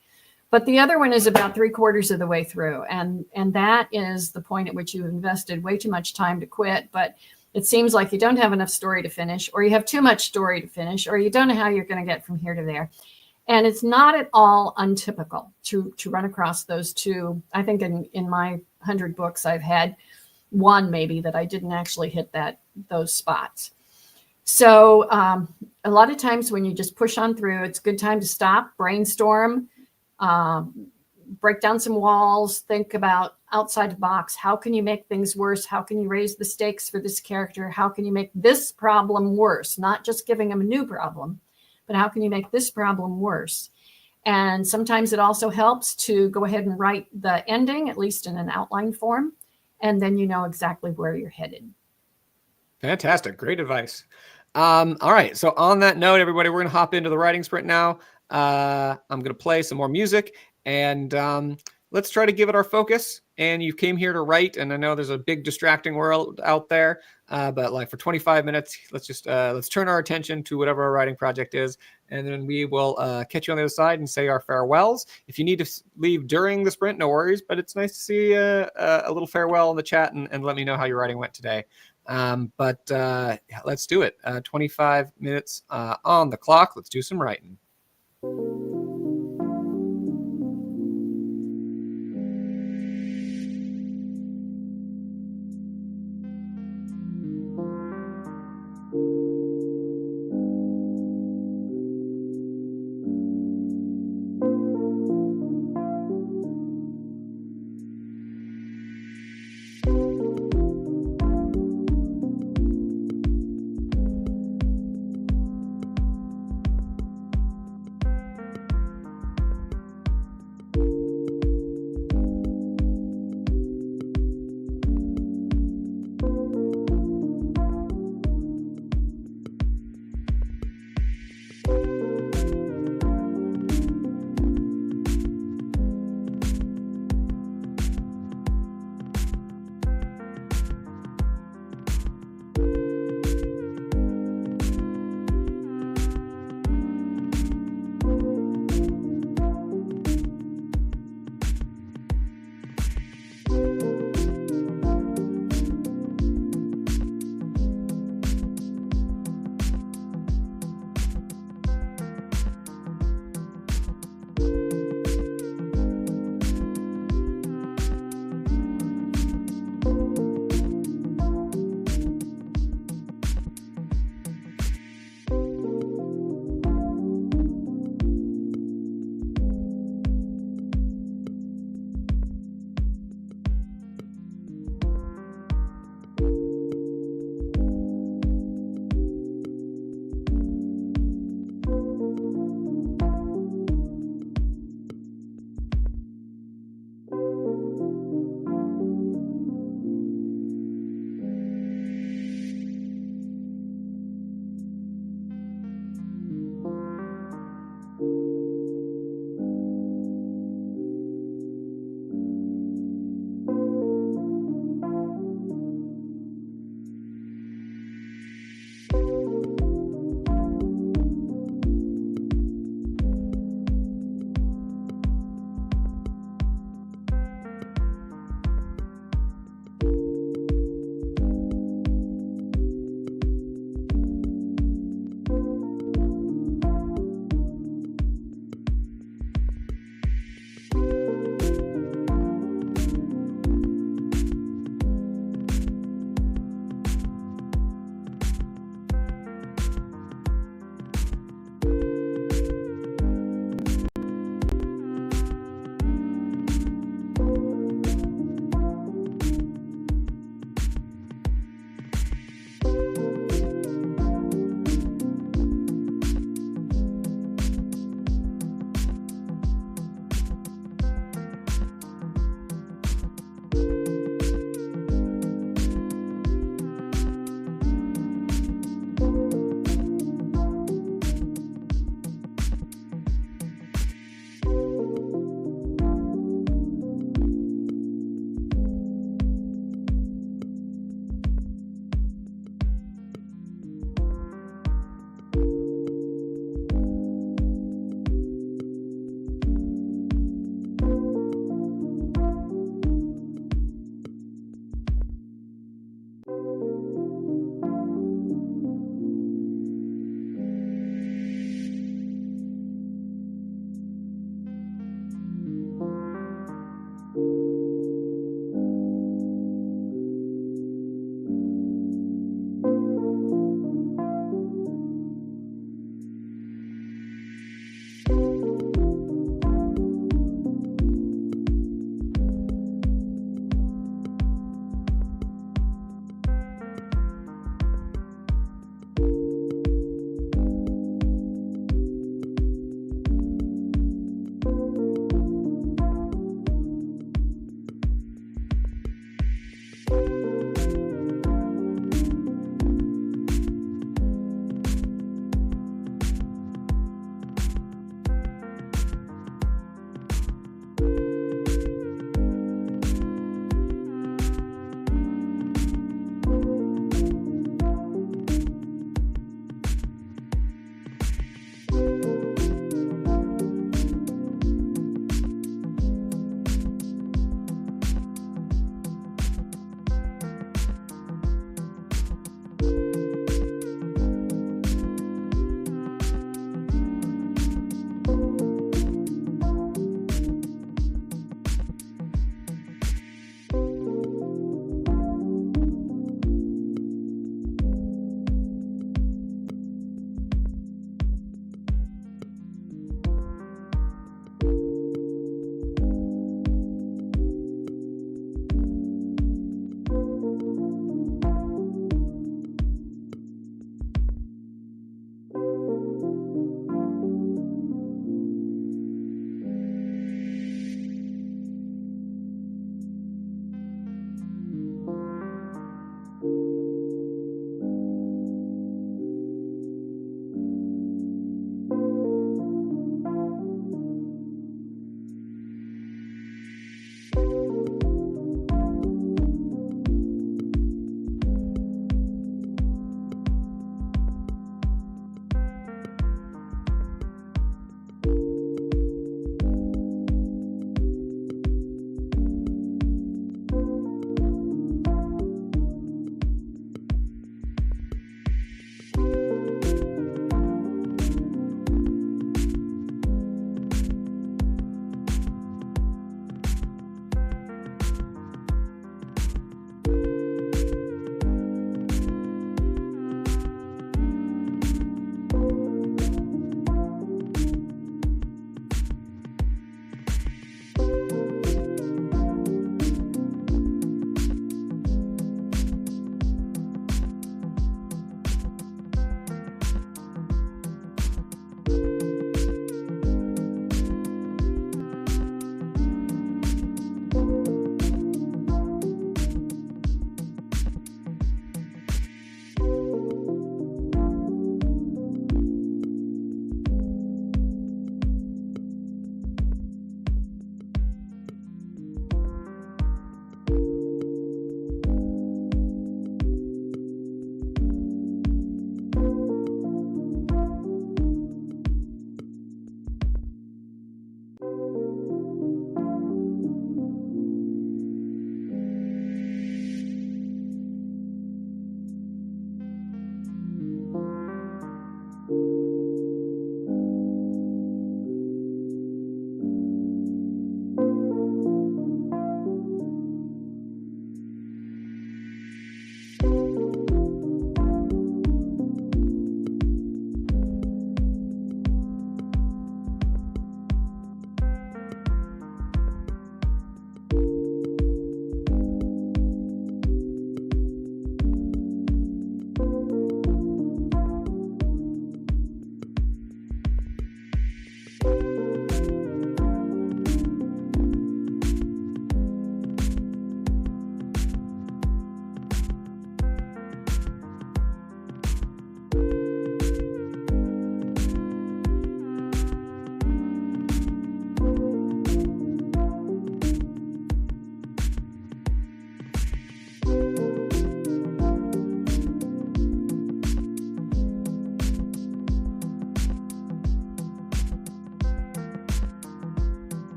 But the other one is about 3/4 of the way through. And that is the point at which you've invested way too much time to quit. But it seems like you don't have enough story to finish, or you have too much story to finish, or you don't know how you're going to get from here to there. And it's not at all untypical to run across those two. I think in my 100 books, I've had one maybe that I didn't actually hit those spots. So a lot of times when you just push on through, it's a good time to stop, brainstorm, break down some walls, think about outside the box. How can you make things worse? How can you raise the stakes for this character? How can you make this problem worse? Not just giving them a new problem, but how can you make this problem worse? And sometimes it also helps to go ahead and write the ending, at least in an outline form, and then you know exactly where you're headed. Fantastic. Great advice. All right. So on that note, everybody, we're going to hop into the writing sprint now. I'm going to play some more music, and let's try to give it our focus. And you came here to write, and I know there's a big distracting world out there, but like for 25 minutes, let's turn our attention to whatever our writing project is, and then we will catch you on the other side and say our farewells. If you need to leave during the sprint, no worries, but it's nice to see a little farewell in the chat and let me know how your writing went today. But let's do it. 25 minutes on the clock. Let's do some writing.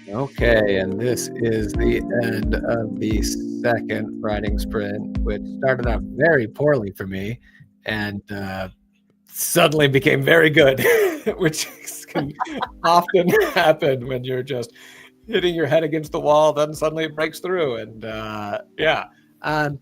Okay, and this is the end of the second writing sprint, which started out very poorly for me and suddenly became very good, which can often happen when you're just hitting your head against the wall, then suddenly it breaks through. And yeah. Um,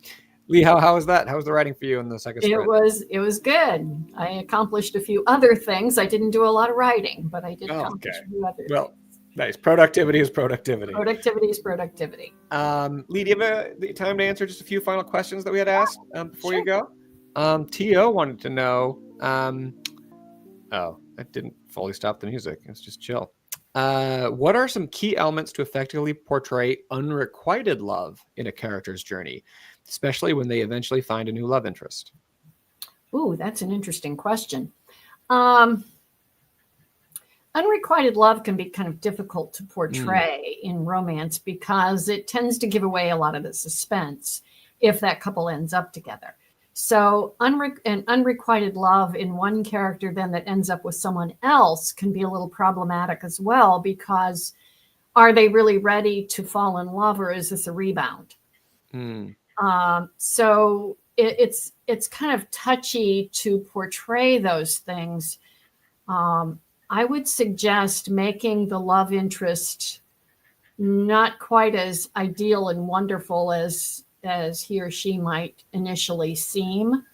Leigh, how was that? How was the writing for you in the second sprint? It was good. I accomplished a few other things. I didn't do a lot of writing, but I did Oh, accomplish okay. a few other Well, things. nice. Productivity is productivity. Productivity is productivity. Leigh, do you have the time to answer just a few final questions that we had asked before Sure. you go? T.O. wanted to know. Oh, that didn't fully stop the music. It's just chill. What are some key elements to effectively portray unrequited love in a character's journey, especially when they eventually find a new love interest? Ooh, that's an interesting question. Unrequited love can be kind of difficult to portray in romance because it tends to give away a lot of the suspense if that couple ends up together. So an unrequited love in one character then that ends up with someone else can be a little problematic as well, because are they really ready to fall in love, or is this a rebound? So it's kind of touchy to portray those things. I would suggest making the love interest not quite as ideal and wonderful as he or she might initially seem.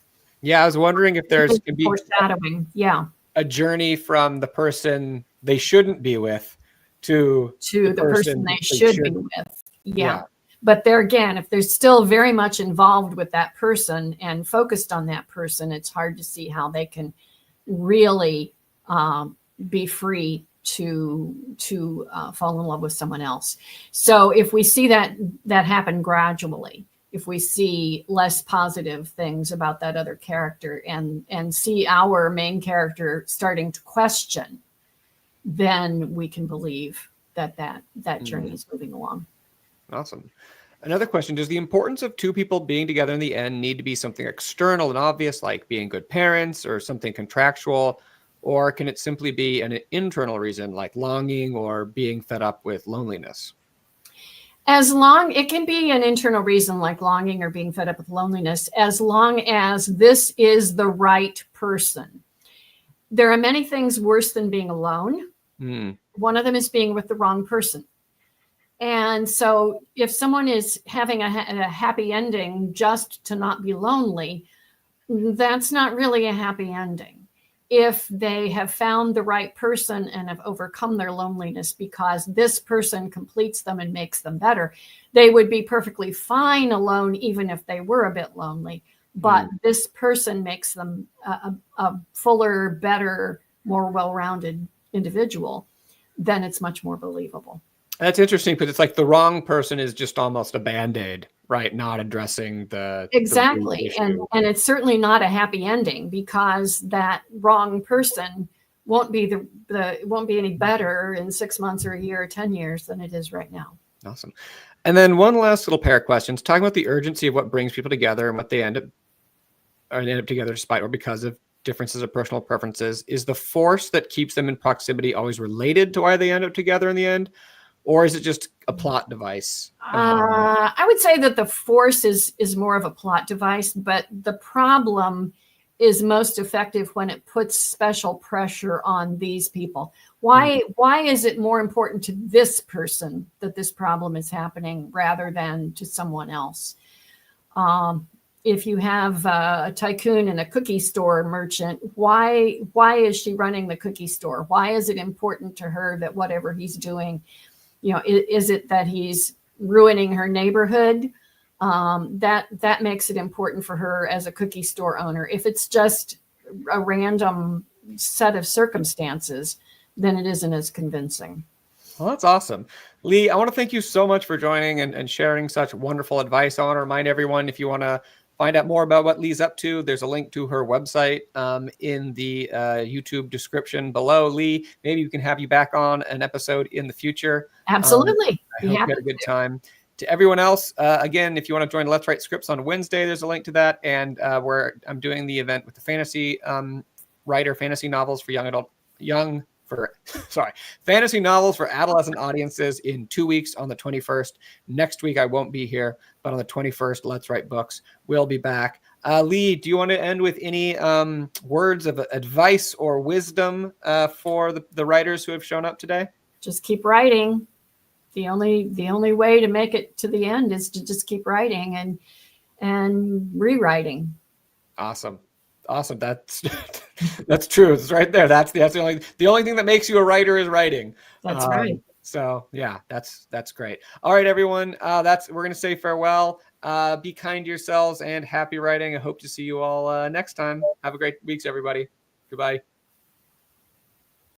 Yeah, I was wondering if there's can be foreshadowing. Yeah. a journey from the person they shouldn't be with to To the person they should be with. Yeah. But there again, if they're still very much involved with that person and focused on that person, it's hard to see how they can really be free to fall in love with someone else. So if we see that happen gradually, if we see less positive things about that other character and see our main character starting to question, then we can believe that journey is moving along. Awesome. Another question, does the importance of two people being together in the end need to be something external and obvious, like being good parents, or something contractual? Or can it simply be an internal reason, like longing or being fed up with loneliness? It can be an internal reason like longing or being fed up with loneliness, as long as this is the right person. There are many things worse than being alone. One of them is being with the wrong person. And so if someone is having a happy ending just to not be lonely, that's not really a happy ending. If they have found the right person and have overcome their loneliness because this person completes them and makes them better, they would be perfectly fine alone, even if they were a bit lonely. But this person makes them a fuller, better, more well-rounded individual, then it's much more believable. That's interesting, because it's like the wrong person is just almost a Band-Aid, right? Not addressing the exactly. And it's certainly not a happy ending, because that wrong person won't be won't be any better in 6 months or a year or 10 years than it is right now. Awesome. And then one last little pair of questions, talking about the urgency of what brings people together and what they end up together despite or because of differences of personal preferences. Is the force that keeps them in proximity always related to why they end up together in the end? Or is it just a plot device? I would say that the force is more of a plot device, but the problem is most effective when it puts special pressure on these people. Why is it more important to this person that this problem is happening rather than to someone else? If you have a tycoon and a cookie store merchant, why is she running the cookie store? Why is it important to her that whatever he's doing, is it that he's ruining her neighborhood? That makes it important for her as a cookie store owner. If it's just a random set of circumstances, then it isn't as convincing. Well, that's awesome. Leigh, I want to thank you so much for joining and sharing such wonderful advice. I want to remind everyone, if you want to find out more about what Leigh's up to, there's a link to her website in the YouTube description below. Leigh, maybe we can have you back on an episode in the future. Absolutely. I hope you had a good time. To everyone else, again, if you want to join Let's Write Scripts on Wednesday, there's a link to that. And where I'm doing the event with the fantasy writer, fantasy novels for young fantasy novels for adolescent audiences in 2 weeks on the 21st. Next week I won't be here, but on the 21st, Let's Write Books, we'll be back. Leigh, do you want to end with any words of advice or wisdom for the writers who have shown up today? Just keep writing. The only way to make it to the end is to just keep writing and rewriting. Awesome. That's that's true. It's right there. That's the only thing that makes you a writer is writing. That's right. So yeah, that's great. All right, everyone. We're gonna say farewell. Be kind to yourselves and happy writing. I hope to see you all next time. Have a great week, everybody. Goodbye.